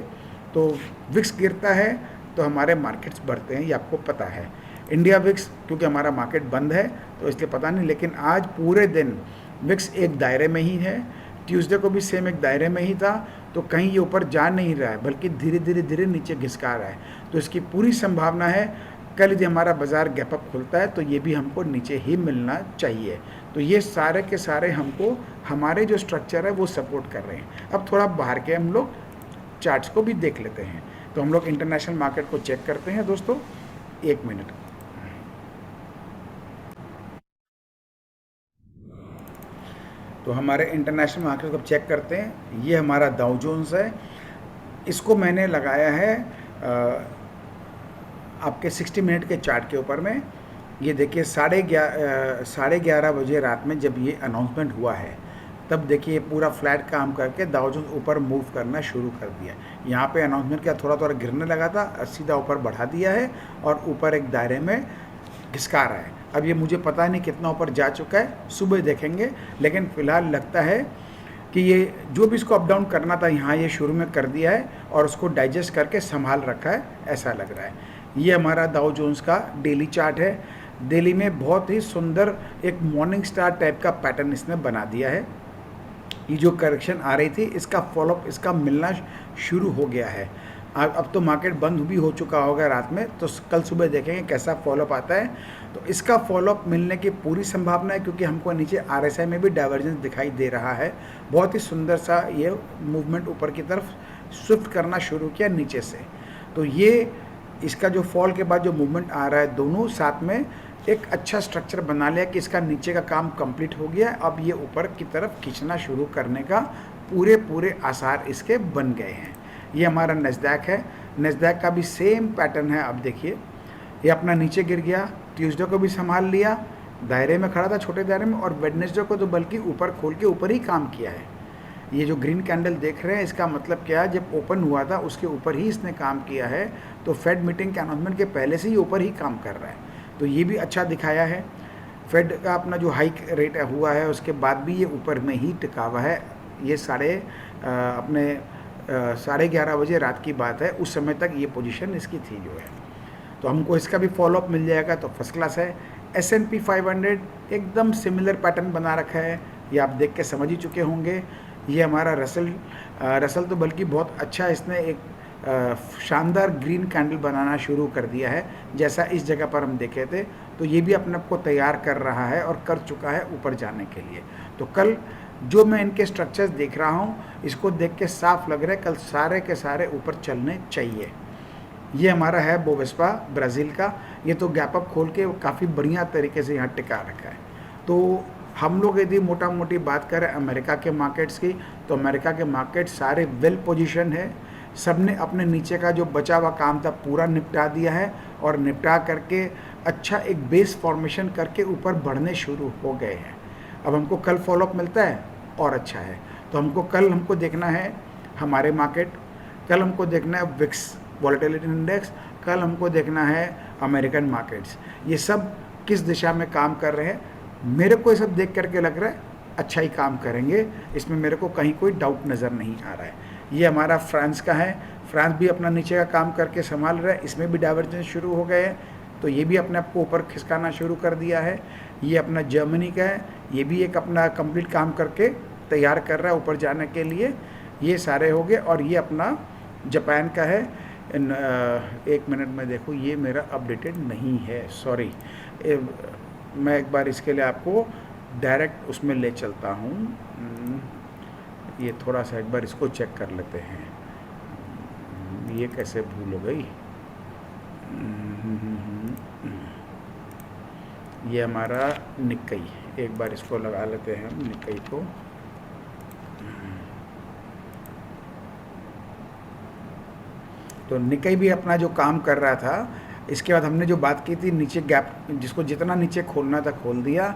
Speaker 1: तो विक्स गिरता है तो हमारे मार्केट्स बढ़ते हैं, ये आपको पता है। इंडिया विक्स क्योंकि हमारा मार्केट बंद है तो इसलिए पता नहीं, लेकिन आज पूरे दिन विक्स एक दायरे में ही है। ट्यूसडे को भी सेम एक दायरे में ही था, तो कहीं ये ऊपर जा नहीं रहा है, बल्कि धीरे धीरे धीरे नीचे घिसका रहा है। तो इसकी पूरी संभावना है कल यदि हमारा बाज़ार गैप अप खुलता है तो ये भी हमको नीचे ही मिलना चाहिए। तो ये सारे के सारे हमको हमारे जो स्ट्रक्चर है वो सपोर्ट कर रहे हैं। अब थोड़ा बाहर के हम लोग चार्ट्स को भी देख लेते हैं। तो हम लोग इंटरनेशनल मार्केट को चेक करते हैं दोस्तों, 1 मिनट। तो हमारे इंटरनेशनल मार्केट को चेक करते हैं। ये हमारा डाउ जोन्स है, इसको मैंने लगाया है आपके 60 मिनट के चार्ट के ऊपर में। ये देखिए 11:30 बजे रात में जब ये अनाउंसमेंट हुआ है, तब देखिए पूरा फ्लैट काम करके डाउ जोन्स ऊपर मूव करना शुरू कर दिया। यहाँ पे अनाउंसमेंट किया, थोड़ा थोड़ा गिरने लगा था, सीधा ऊपर बढ़ा दिया है और ऊपर एक दायरे में घिसका रहा है। अब ये मुझे पता नहीं कितना ऊपर जा चुका है, सुबह देखेंगे। लेकिन फ़िलहाल लगता है कि ये जो भी इसको अप डाउन करना था यहाँ ये शुरू में कर दिया है और उसको डाइजेस्ट करके संभाल रखा है, ऐसा लग रहा है। ये हमारा डाउ जोन्स का डेली चार्ट है। डेली में बहुत ही सुंदर एक मॉर्निंग स्टार टाइप का पैटर्न इसने बना दिया है। ये जो करेक्शन आ रही थी इसका फॉलोअप इसका मिलना शुरू हो गया है। अब तो मार्केट बंद भी हो चुका होगा रात में, तो कल सुबह देखेंगे कैसा फॉलोअप आता है। तो इसका फॉलोअप मिलने की पूरी संभावना है, क्योंकि हमको नीचे RSI में भी डाइवर्जेंस दिखाई दे रहा है। बहुत ही सुंदर सा ये मूवमेंट ऊपर की तरफ स्विफ्ट करना शुरू किया नीचे से। तो ये इसका जो फॉल के बाद जो मूवमेंट आ रहा है, दोनों साथ में एक अच्छा स्ट्रक्चर बना लिया कि इसका नीचे का काम कंप्लीट हो गया। अब ये ऊपर की तरफ खींचना शुरू करने का पूरे आसार इसके बन गए हैं। ये हमारा नस्डैक है। नस्डैक का भी सेम पैटर्न है। अब देखिए ये अपना नीचे गिर गया, ट्यूसडे को भी संभाल लिया, दायरे में खड़ा था, छोटे दायरे में, और वेडनेसडे को तो बल्कि ऊपर खोल के ऊपर ही काम किया है। ये जो ग्रीन कैंडल देख रहे हैं इसका मतलब क्या है, जब ओपन हुआ था उसके ऊपर ही इसने काम किया है। तो फेड मीटिंग के अनाउंसमेंट के पहले से ही ऊपर ही काम कर रहा है, तो ये भी अच्छा दिखाया है। फेड का अपना जो हाइक रेट हुआ है उसके बाद भी ये ऊपर में ही टिका हुआ है। ये 11:30 बजे रात की बात है, उस समय तक ये पोजीशन इसकी थी जो है। तो हमको इसका भी फॉलोअप मिल जाएगा तो फर्स्ट क्लास है। S&P 500 एकदम सिमिलर पैटर्न बना रखा है, ये आप देख के समझ ही चुके होंगे। ये हमारा रसल तो बल्कि बहुत अच्छा इसने एक शानदार ग्रीन कैंडल बनाना शुरू कर दिया है, जैसा इस जगह पर हम देखे थे। तो ये भी अपने आप को तैयार कर रहा है और कर चुका है ऊपर जाने के लिए। तो कल जो मैं इनके स्ट्रक्चर्स देख रहा हूँ, इसको देख के साफ लग रहा है कल सारे के सारे ऊपर चलने चाहिए। ये हमारा है बोवेस्पा ब्राज़ील का। ये तो गैप अप खोल के काफ़ी बढ़िया तरीके से यहाँ टिका रखा है। तो हम लोग यदि मोटा मोटी बात करें अमेरिका के मार्केट्स की, तो अमेरिका के मार्केट सारे वेल पोजीशन है। सब ने अपने नीचे का जो बचा हुआ काम था पूरा निपटा दिया है, और निपटा करके अच्छा एक बेस फॉर्मेशन करके ऊपर बढ़ने शुरू हो गए हैं। अब हमको कल फॉलोअप मिलता है और अच्छा है। तो हमको देखना है हमारे मार्केट, कल हमको देखना है विक्स वॉलेटिलिटी इंडेक्स, कल हमको देखना है अमेरिकन मार्केट्स। ये सब किस दिशा में काम कर रहे हैं, मेरे को ये सब देख करके लग रहा है अच्छा ही काम करेंगे। इसमें मेरे को कहीं कोई डाउट नज़र नहीं आ रहा है। ये हमारा फ्रांस का है। फ्रांस भी अपना नीचे का काम करके संभाल रहा है, इसमें भी डाइवर्जेंस शुरू हो गए हैं, तो ये भी अपने आप को ऊपर खिसकाना शुरू कर दिया है। ये अपना जर्मनी का है, ये भी एक अपना कंप्लीट काम करके तैयार कर रहा है ऊपर जाने के लिए। ये सारे हो गए। और ये अपना जापान का है, एक मिनट में देखो, ये मेरा अपडेटेड नहीं है, सॉरी। मैं एक बार इसके लिए आपको डायरेक्ट उसमें ले चलता हूँ। ये थोड़ा सा एक बार इसको चेक कर लेते हैं। ये कैसे भूल हो गई। ये हमारा निक्कई, एक बार इसको लगा लेते हैं हम निक्कई को। तो निक्कई भी अपना जो काम कर रहा था, इसके बाद हमने जो बात की थी नीचे गैप, जिसको जितना नीचे खोलना था खोल दिया।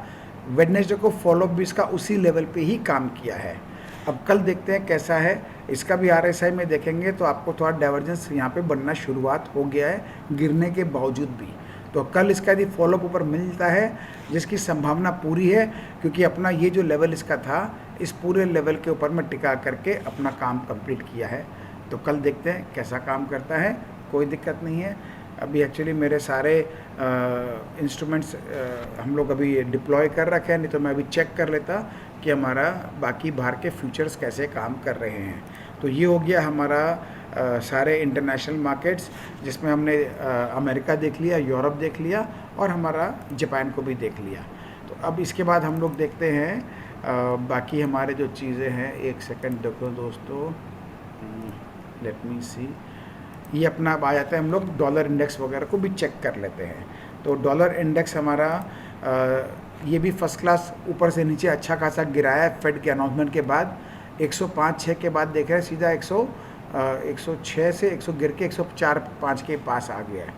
Speaker 1: वेडनेसडे को फॉलोअप भी इसका उसी लेवल पे ही काम किया है। अब कल देखते हैं कैसा है। इसका भी आरएसआई में देखेंगे तो आपको थोड़ा डाइवर्जेंस यहाँ पे बनना शुरुआत हो गया है, गिरने के बावजूद भी। तो कल इसका यदि फॉलोअप ऊपर मिलता है, जिसकी संभावना पूरी है, क्योंकि अपना ये जो लेवल इसका था, इस पूरे लेवल के ऊपर में टिका करके अपना काम कंप्लीट किया है। तो कल देखते हैं कैसा काम करता है, कोई दिक्कत नहीं है। अभी एक्चुअली मेरे सारे इंस्ट्रूमेंट्स हम लोग अभी डिप्लॉय कर रखे हैं, नहीं तो मैं अभी चेक कर लेता कि हमारा बाकी बाहर के फ्यूचर्स कैसे काम कर रहे हैं। तो ये हो गया हमारा सारे इंटरनेशनल मार्केट्स, जिसमें हमने अमेरिका देख लिया, यूरोप देख लिया और हमारा जापान को भी देख लिया। तो अब इसके बाद हम लोग देखते हैं बाकी हमारे जो चीज़ें हैं। एक सेकंड देखो दोस्तों, लेट मी सी। ये अपना अब आ जाता है, हम लोग डॉलर इंडेक्स वगैरह को भी चेक कर लेते हैं। तो डॉलर इंडेक्स हमारा ये भी फर्स्ट क्लास ऊपर से नीचे अच्छा खासा गिराया है फेड के अनाउंसमेंट के बाद। 105-6 के बाद देख रहे हैं सीधा 106 से 100 गिर के 104-5 के पास आ गया है।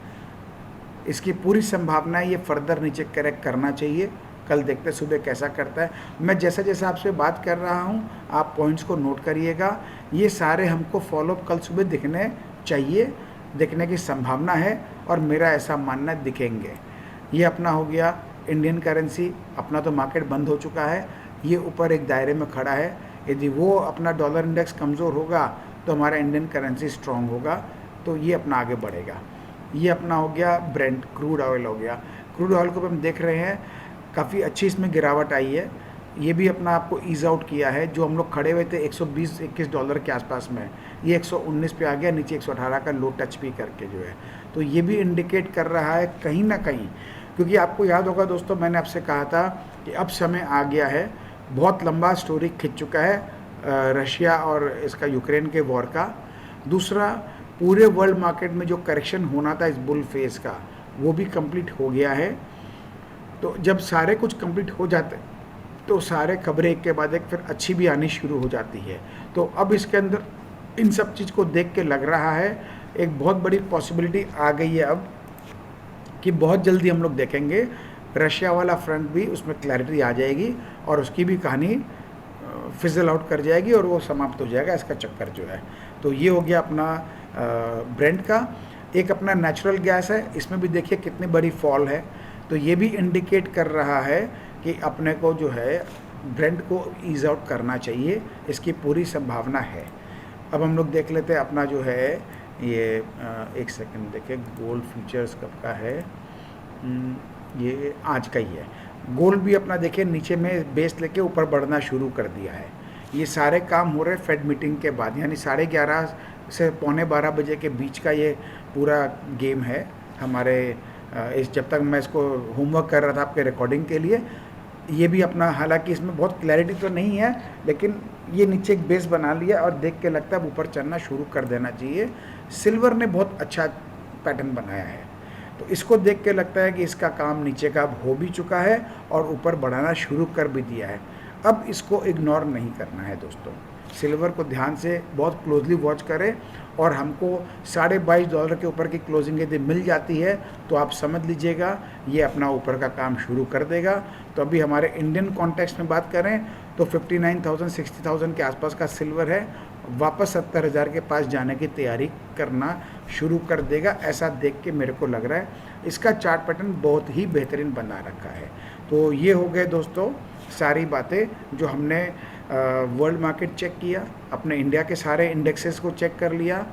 Speaker 1: इसकी पूरी संभावना है ये फर्दर नीचे करेक्ट करना चाहिए। कल देखते हैं सुबह कैसा करता है। मैं जैसा जैसा आपसे बात कर रहा हूँ, आप पॉइंट्स को नोट करिएगा। ये सारे हमको फॉलोअप कल सुबह दिखने चाहिए, दिखने की संभावना है और मेरा ऐसा मानना दिखेंगे। ये अपना हो गया इंडियन करेंसी, अपना तो मार्केट बंद हो चुका है, ये ऊपर एक दायरे में खड़ा है। यदि वो अपना डॉलर इंडेक्स कमज़ोर होगा तो हमारा इंडियन करेंसी स्ट्रॉन्ग होगा, तो ये अपना आगे बढ़ेगा। ये अपना हो गया ब्रेंट क्रूड ऑयल हो गया। क्रूड ऑयल को भी हम देख रहे हैं, काफ़ी अच्छी इसमें गिरावट आई है। ये भी अपना आपको ईज आउट किया है। जो हम लोग खड़े हुए थे 120-21 डॉलर के आसपास में, ये 119 पे आ गया, नीचे 118 का लो टच भी करके जो है। तो ये भी इंडिकेट कर रहा है कहीं ना कहीं, क्योंकि आपको याद होगा दोस्तों, मैंने आपसे कहा था कि अब समय आ गया है। बहुत लंबा स्टोरी खिंच चुका है रशिया और इसका यूक्रेन के वॉर का। दूसरा, पूरे वर्ल्ड मार्केट में जो करेक्शन होना था इस बुल फेज का, वो भी कंप्लीट हो गया है। तो जब सारे कुछ कंप्लीट हो जाते तो सारे खबरें एक के बाद एक फिर अच्छी भी आनी शुरू हो जाती है। तो अब इसके अंदर इन सब चीज़ को देख के लग रहा है एक बहुत बड़ी पॉसिबिलिटी आ गई है अब, कि बहुत जल्दी हम लोग देखेंगे रशिया वाला फ्रंट भी, उसमें क्लैरिटी आ जाएगी और उसकी भी कहानी फिजल आउट कर जाएगी और वो समाप्त हो जाएगा इसका चक्कर जो है। तो ये हो गया अपना ब्रेंट का। एक अपना नेचुरल गैस है, इसमें भी देखिए कितनी बड़ी फॉल है। तो ये भी इंडिकेट कर रहा है कि अपने को जो है ब्रेंट को ईज आउट करना चाहिए, इसकी पूरी संभावना है। अब हम लोग देख लेते हैं अपना जो है ये एक सेकंड देखिए, गोल्ड फ्यूचर्स कब का है, ये आज का ही है। गोल्ड भी अपना देखिए नीचे में बेस लेके ऊपर बढ़ना शुरू कर दिया है। ये सारे काम हो रहे फेड मीटिंग के बाद, यानी 11:30 से 11:45 बजे के बीच का ये पूरा गेम है हमारे। इस जब तक मैं इसको होमवर्क कर रहा था आपके रिकॉर्डिंग के लिए, ये भी अपना, हालांकि इसमें बहुत क्लैरिटी तो नहीं है, लेकिन ये नीचे एक बेस बना लिया और देख के लगता है ऊपर चलना शुरू कर देना चाहिए। सिल्वर ने बहुत अच्छा पैटर्न बनाया है, तो इसको देख के लगता है कि इसका काम नीचे का अब हो भी चुका है और ऊपर बढ़ाना शुरू कर भी दिया है। अब इसको इग्नोर नहीं करना है दोस्तों, सिल्वर को ध्यान से बहुत क्लोजली वॉच करें। और हमको $22.5 के ऊपर की क्लोजिंग यदि मिल जाती है तो आप समझ लीजिएगा ये अपना ऊपर का काम शुरू कर देगा। तो अभी हमारे इंडियन कॉन्टेक्स्ट में बात करें तो 59,000 60,000 के आसपास का सिल्वर है, वापस 70,000 के पास जाने की तैयारी करना शुरू कर देगा, ऐसा देख के मेरे को लग रहा है। इसका चार्ट पैटर्न बहुत ही बेहतरीन बना रखा है। तो ये हो गए दोस्तों सारी बातें जो हमने वर्ल्ड मार्केट चेक किया, अपने इंडिया के सारे इंडेक्सेस को चेक कर लिया,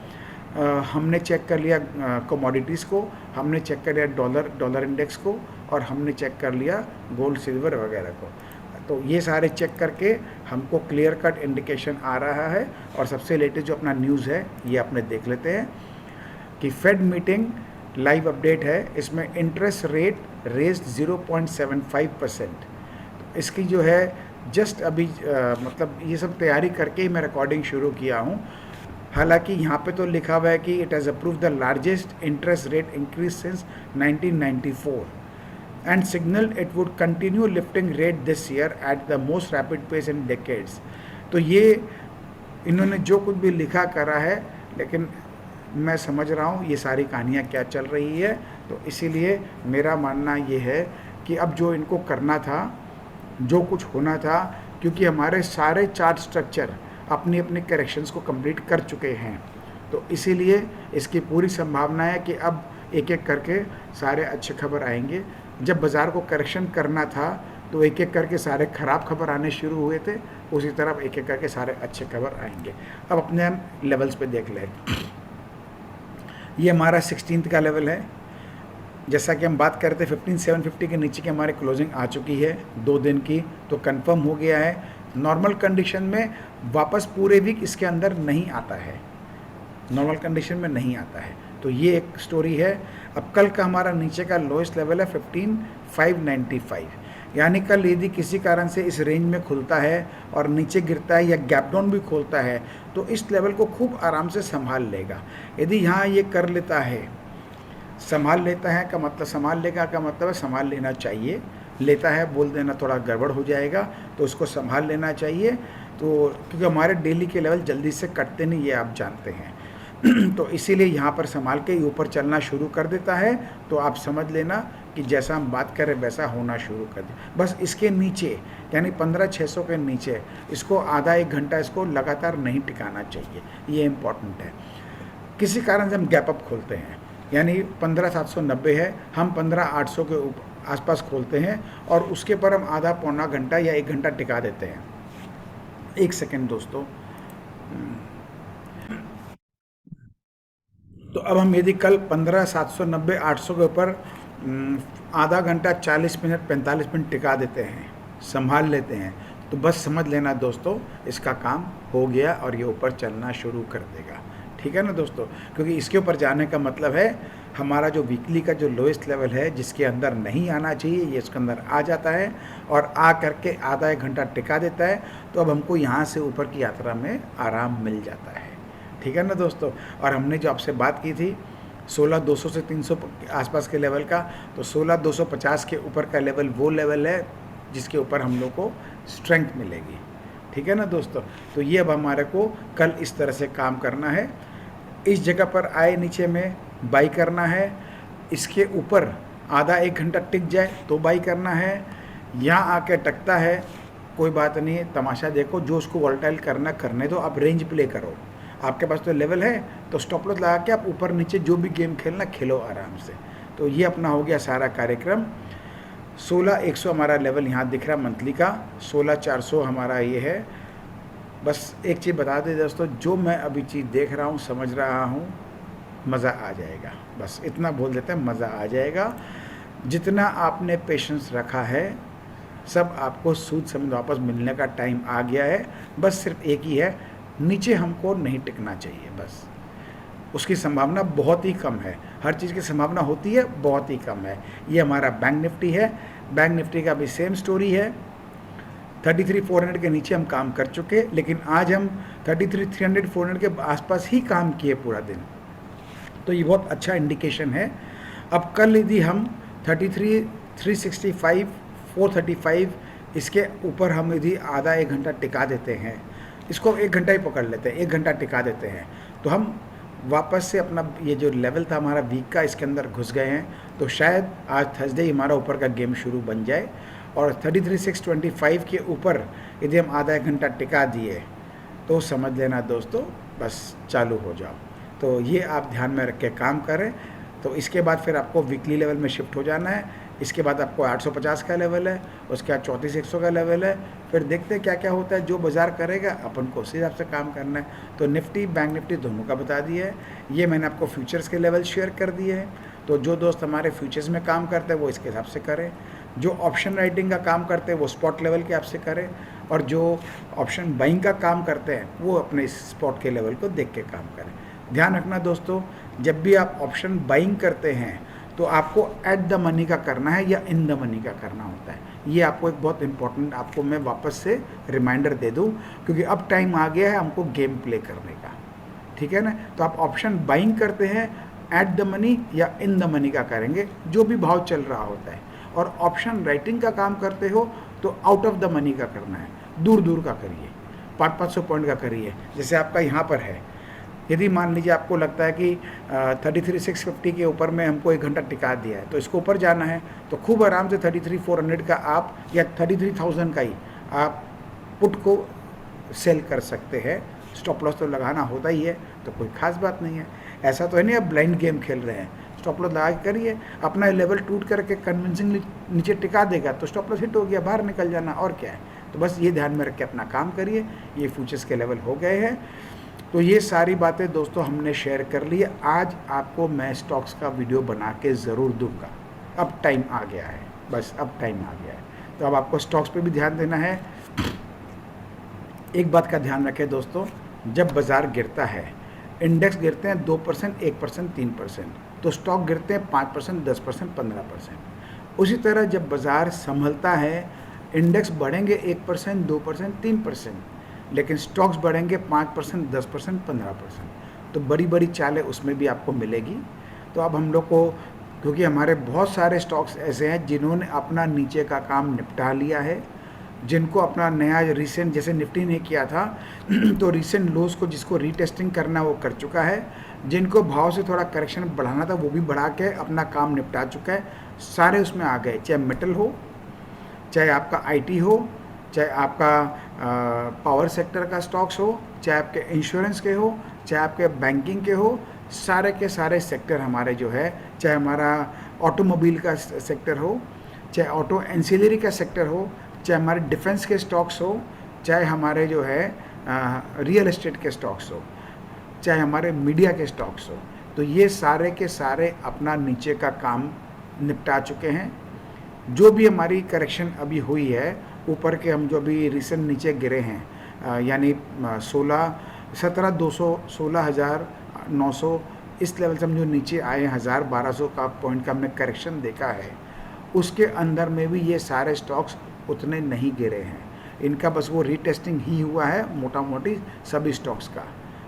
Speaker 1: हमने चेक कर लिया कमोडिटीज़ को, हमने चेक कर लिया डॉलर इंडेक्स को, और हमने चेक कर लिया गोल्ड सिल्वर वगैरह को। तो ये सारे चेक करके हमको क्लियर कट इंडिकेशन आ रहा है। और सबसे लेटेस्ट जो अपना न्यूज़ है ये अपने देख लेते हैं। कि फेड मीटिंग लाइव अपडेट है, इसमें इंटरेस्ट रेट रेज्ड 0.75%। इसकी जो है जस्ट अभी मतलब ये सब तैयारी करके ही मैं रिकॉर्डिंग शुरू किया हूँ। हालांकि यहाँ पे तो लिखा हुआ है कि it has approve the largest interest rate increase since 1994 and signal it would continue lifting rate this year at the most rapid pace in decades. तो ये इन्होंने जो कुछ भी लिखा करा है, लेकिन मैं समझ रहा हूँ ये सारी कहानियाँ क्या चल रही है। तो इसीलिए मेरा मानना ये है कि अब जो इनको करना था, जो कुछ होना था, क्योंकि हमारे सारे चार्ट स्ट्रक्चर अपनी अपनी करेक्शंस को कंप्लीट कर चुके हैं, तो इसीलिए इसकी पूरी संभावना है कि अब एक एक करके सारे अच्छे खबर आएंगे। जब बाज़ार को करेक्शन करना था तो एक एक करके सारे ख़राब खबर आने शुरू हुए थे, उसी तरह एक एक करके सारे अच्छे खबर आएंगे। अब अपने हम लेवल्स पे देख लें। ये हमारा 16th का लेवल है। जैसा कि हम बात करते 15750 के नीचे की हमारी क्लोजिंग आ चुकी है 2 दिन की, तो कंफर्म हो गया है। नॉर्मल कंडीशन में वापस पूरे वीक इसके अंदर नहीं आता है, नॉर्मल कंडीशन में नहीं आता है। तो ये एक स्टोरी है। अब कल का हमारा नीचे का लोएस्ट लेवल है 15595, यानी कल यदि किसी कारण से इस रेंज में खुलता है और नीचे गिरता है या गैप डाउन भी खोलता है तो इस लेवल को खूब आराम से संभाल लेगा। यदि यहाँ ये कर लेता है, संभाल लेता है का मतलब, संभाल लेगा का मतलब है संभाल लेना चाहिए, लेता है बोल देना थोड़ा गड़बड़ हो जाएगा, तो उसको संभाल लेना चाहिए। तो क्योंकि हमारे डेली के लेवल जल्दी से कटते नहीं, ये आप जानते हैं। तो इसीलिए यहाँ पर संभाल के ऊपर चलना शुरू कर देता है, तो आप समझ लेना कि जैसा हम बात करें वैसा होना शुरू कर दे। बस इसके नीचे यानी 15600 के नीचे इसको आधा एक घंटा इसको लगातार नहीं टिकाना चाहिए, ये इम्पॉर्टेंट है। किसी कारण से हम गैप अप खोलते हैं, यानी 15790 है, हम 15800 के आसपास खोलते हैं और उसके पर हम आधा पौना घंटा या 1 घंटा टिका देते हैं। एक सेकेंड दोस्तों, तो अब हम यदि कल 15790 800 के ऊपर आधा घंटा 40 मिनट 45 मिनट टिका देते हैं, संभाल लेते हैं, तो बस समझ लेना दोस्तों इसका काम हो गया और ये ऊपर चलना शुरू कर देगा। ठीक है ना दोस्तों, क्योंकि इसके ऊपर जाने का मतलब है हमारा जो वीकली का जो लोएस्ट लेवल है जिसके अंदर नहीं आना चाहिए, ये इसके अंदर आ जाता है और आ करके आधा एक घंटा टिका देता है। तो अब हमको यहाँ से ऊपर की यात्रा में आराम मिल जाता है। ठीक है ना दोस्तों। और हमने जो आपसे बात की थी 16200 से 300 आसपास के लेवल का, तो 16250 के ऊपर का लेवल वो लेवल है जिसके ऊपर हम लोग को स्ट्रेंथ मिलेगी। ठीक है ना दोस्तों। तो ये अब हमारे को कल इस तरह से काम करना है। इस जगह पर आए नीचे में बाई करना है, इसके ऊपर आधा एक घंटा टिक जाए तो बाई करना है। यहाँ आके टकता है कोई बात नहीं, तमाशा देखो, जो उसको वॉल्टाइल करना करने दो, आप रेंज प्ले करो। आपके पास तो लेवल है तो स्टॉप लॉस लगा के आप ऊपर नीचे जो भी गेम खेलना खेलो आराम से। तो ये अपना हो गया सारा कार्यक्रम। 16100 हमारा लेवल यहाँ दिख रहा मंथली का, 16400 हमारा ये है। बस एक चीज़ बता दें दोस्तों, जो मैं अभी चीज़ देख रहा हूँ समझ रहा हूँ, मज़ा आ जाएगा। बस इतना बोल देते हैं, मज़ा आ जाएगा। जितना आपने पेशेंस रखा है सब आपको सूद समेत वापस मिलने का टाइम आ गया है। बस सिर्फ एक ही है, नीचे हमको नहीं टिकना चाहिए, बस उसकी संभावना बहुत ही कम है। हर चीज़ की संभावना होती है, बहुत ही कम है। ये हमारा बैंक निफ्टी है, बैंक निफ्टी का भी सेम स्टोरी है। 33,400 के नीचे हम काम कर चुके, लेकिन आज हम 33,300 400 के आसपास ही काम किए पूरा दिन, तो ये बहुत अच्छा इंडिकेशन है। अब कल यदि हम 33,365 435 इसके ऊपर हम यदि आधा एक घंटा टिका देते हैं, इसको 1 घंटा ही पकड़ लेते हैं, 1 घंटा टिका देते हैं, तो हम वापस से अपना ये जो लेवल था हमारा वीक का, इसके अंदर घुस गए हैं। तो शायद आज थर्सडे ही हमारा ऊपर का गेम शुरू बन जाए और 33,625 के ऊपर यदि हम आधा एक घंटा टिका दिए तो समझ लेना दोस्तों बस चालू हो जाओ। तो ये आप ध्यान में रख के काम करें। तो इसके बाद फिर आपको वीकली लेवल में शिफ्ट हो जाना है। इसके बाद आपको 850 का लेवल है, उसके बाद 34,100 का लेवल है। फिर देखते हैं क्या क्या होता है, जो बाज़ार करेगा अपन को उसी हिसाब से काम करना है। तो निफ्टी बैंक निफ्टी दोनों का बता दिया है। ये मैंने आपको फ्यूचर्स के लेवल शेयर कर दिए हैं। तो जो दोस्त हमारे फ्यूचर्स में काम करते हैं वो इसके हिसाब से करें, जो ऑप्शन राइटिंग का काम करते हैं वो स्पॉट लेवल के हिसाब से करें, और जो ऑप्शन बाइंग का काम करते हैं वो अपने स्पॉट के लेवल को देख के काम करें। ध्यान रखना दोस्तों, जब भी आप ऑप्शन बाइंग करते हैं तो आपको एट द मनी का करना है या इन द मनी का करना होता है। ये आपको एक बहुत इंपॉर्टेंट आपको मैं वापस से रिमाइंडर दे दूं, क्योंकि अब टाइम आ गया है हमको गेम प्ले करने का, ठीक है ना। तो आप ऑप्शन बाइंग करते हैं एट द मनी या इन द मनी का करेंगे, जो भी भाव चल रहा होता है। और ऑप्शन राइटिंग का काम करते हो तो आउट ऑफ द मनी का करना है, दूर दूर का करिए, 500-500 पॉइंट का करिए। जैसे आपका यहाँ पर है, यदि मान लीजिए आपको लगता है कि 33,650 के ऊपर में हमको 1 घंटा टिका दिया है, तो इसको ऊपर जाना है, तो खूब आराम से 33,400 का आप या 33,000 का ही आप पुट को सेल कर सकते हैं। स्टॉप लॉस तो लगाना होता ही है, तो कोई खास बात नहीं है। ऐसा तो है नहीं आप ब्लाइंड गेम खेल रहे हैं। स्टॉप लॉस लगा के करिए, अपना लेवल टूट करके कन्विंसिंगली नीचे टिका देगा तो स्टॉप लॉस हिट हो गया, बाहर निकल जाना, और क्या है। तो बस ये ध्यान में रख के अपना काम करिए। ये फ्यूचर्स के लेवल हो गए हैं। तो ये सारी बातें दोस्तों हमने शेयर कर ली है। आज आपको मैं स्टॉक्स का वीडियो बना के ज़रूर दूंगा। अब टाइम आ गया है, बस अब टाइम आ गया है। तो अब आपको स्टॉक्स पे भी ध्यान देना है। एक बात का ध्यान रखें दोस्तों, जब बाज़ार गिरता है, इंडेक्स गिरते हैं 2%, 1%, 3%, तो स्टॉक गिरते हैं 5%, 10%, 15%। उसी तरह जब बाज़ार संभलता है, इंडेक्स बढ़ेंगे 1%, 2%, 3%, लेकिन स्टॉक्स बढ़ेंगे 5%, 10%, 15%। तो बड़ी बड़ी चालें उसमें भी आपको मिलेगी। तो अब हम लोग को, क्योंकि हमारे बहुत सारे स्टॉक्स ऐसे हैं जिन्होंने अपना नीचे का काम निपटा लिया है, जिनको अपना नया रिसेंट, जैसे निफ्टी ने किया था तो रिसेंट लोज को जिसको रीटेस्टिंग करना वो कर चुका है, जिनको भाव से थोड़ा करेक्शन बढ़ाना था वो भी बढ़ा के अपना काम निपटा चुका है। सारे उसमें आ गए, चाहे मेटल हो, चाहे आपका आईटी हो, चाहे आपका पावर सेक्टर का स्टॉक्स हो, चाहे आपके इंश्योरेंस के हो, चाहे आपके बैंकिंग के हो, सारे के सारे सेक्टर हमारे जो है, चाहे हमारा ऑटोमोबाइल का सेक्टर हो, चाहे ऑटो एंसिलरी का सेक्टर हो, चाहे हमारे डिफेंस के स्टॉक्स हो, चाहे हमारे जो है रियल एस्टेट के स्टॉक्स हो, चाहे हमारे मीडिया के स्टॉक्स हो, तो ये सारे के सारे अपना नीचे का काम निपटा चुके हैं। जो भी हमारी करेक्शन अभी हुई है, ऊपर के हम जो भी रिसेंट नीचे गिरे हैं, यानी 17,200, 16,900 इस लेवल से हम जो नीचे आए हैं, 1,000-1,200 का पॉइंट का हमने करेक्शन देखा है, उसके अंदर में भी ये सारे स्टॉक्स उतने नहीं गिरे हैं। इनका बस वो रीटेस्टिंग ही हुआ है मोटा मोटी सभी स्टॉक्स का।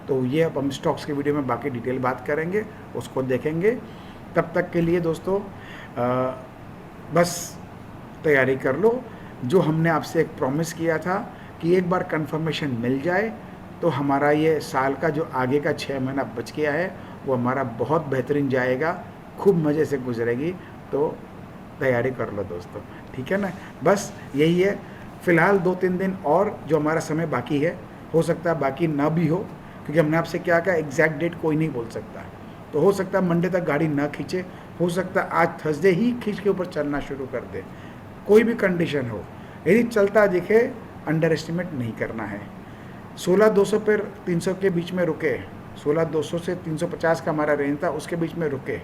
Speaker 1: तो ये अब हम स्टॉक्स के वीडियो में बाकी डिटेल बात करेंगे, उसको देखेंगे। तब तक के लिए दोस्तों बस तैयारी कर लो। जो हमने आपसे एक प्रॉमिस किया था कि एक बार कंफर्मेशन मिल जाए तो हमारा ये साल का जो आगे का 6 महीना बच गया है वो हमारा बहुत बेहतरीन जाएगा, खूब मज़े से गुजरेगी। तो तैयारी कर लो दोस्तों, ठीक है ना। बस यही है। फ़िलहाल 2-3 दिन और जो हमारा समय बाकी है, हो सकता है बाकी ना भी हो, क्योंकि हमने आपसे क्या कहा, एग्जैक्ट डेट कोई नहीं बोल सकता। तो हो सकता है मंडे तक गाड़ी ना खींचे, हो सकता है आज थर्सडे ही खींच के ऊपर चलना शुरू कर दे। कोई भी कंडीशन हो, यदि चलता दिखे अंडर एस्टिमेट नहीं करना है। 16,200 पर 300 के बीच में रुके, 16,200 से 350 का हमारा रेंज था, उसके बीच में रुके,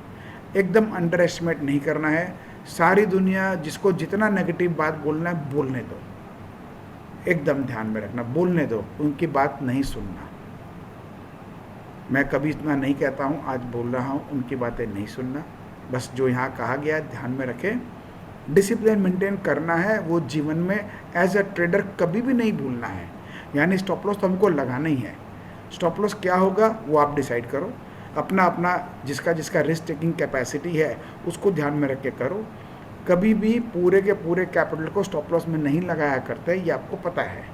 Speaker 1: एकदम अंडर एस्टिमेट नहीं करना है। सारी दुनिया जिसको जितना नेगेटिव बात बोलना है बोलने दो, एकदम ध्यान में रखना, बोलने दो, उनकी बात नहीं सुनना। मैं कभी इतना नहीं कहता हूँ, आज बोल रहा हूँ, उनकी बातें नहीं सुनना। बस जो यहाँ कहा गया ध्यान में रखें। डिसिप्लिन मेंटेन करना है, वो जीवन में एज अ ट्रेडर कभी भी नहीं भूलना है। यानी स्टॉप लॉस तो हमको लगाना ही है। स्टॉप लॉस क्या होगा वो आप डिसाइड करो, अपना अपना जिसका जिसका रिस्क टेकिंग कैपेसिटी है उसको ध्यान में रख के करो। कभी भी पूरे के पूरे कैपिटल को स्टॉप लॉस में नहीं लगाया करते, ये आपको पता है।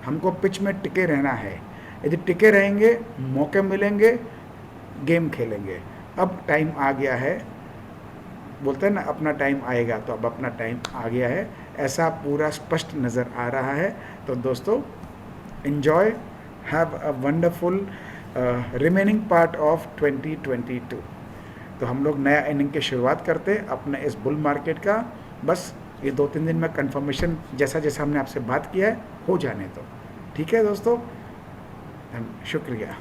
Speaker 1: हमको पिच में टिके रहना है। यदि टिके रहेंगे, मौके मिलेंगे, गेम खेलेंगे। अब टाइम आ गया है, बोलते हैं ना अपना टाइम आएगा, तो अब अपना टाइम आ गया है, ऐसा पूरा स्पष्ट नज़र आ रहा है। तो दोस्तों enjoy, have a wonderful remaining part of 2022। तो हम लोग नया इनिंग की शुरुआत करते हैं अपने इस बुल मार्केट का। बस ये 2-3 दिन में कंफर्मेशन जैसा जैसा हमने आपसे बात किया है हो जाने दो, ठीक है दोस्तों। शुक्रिया।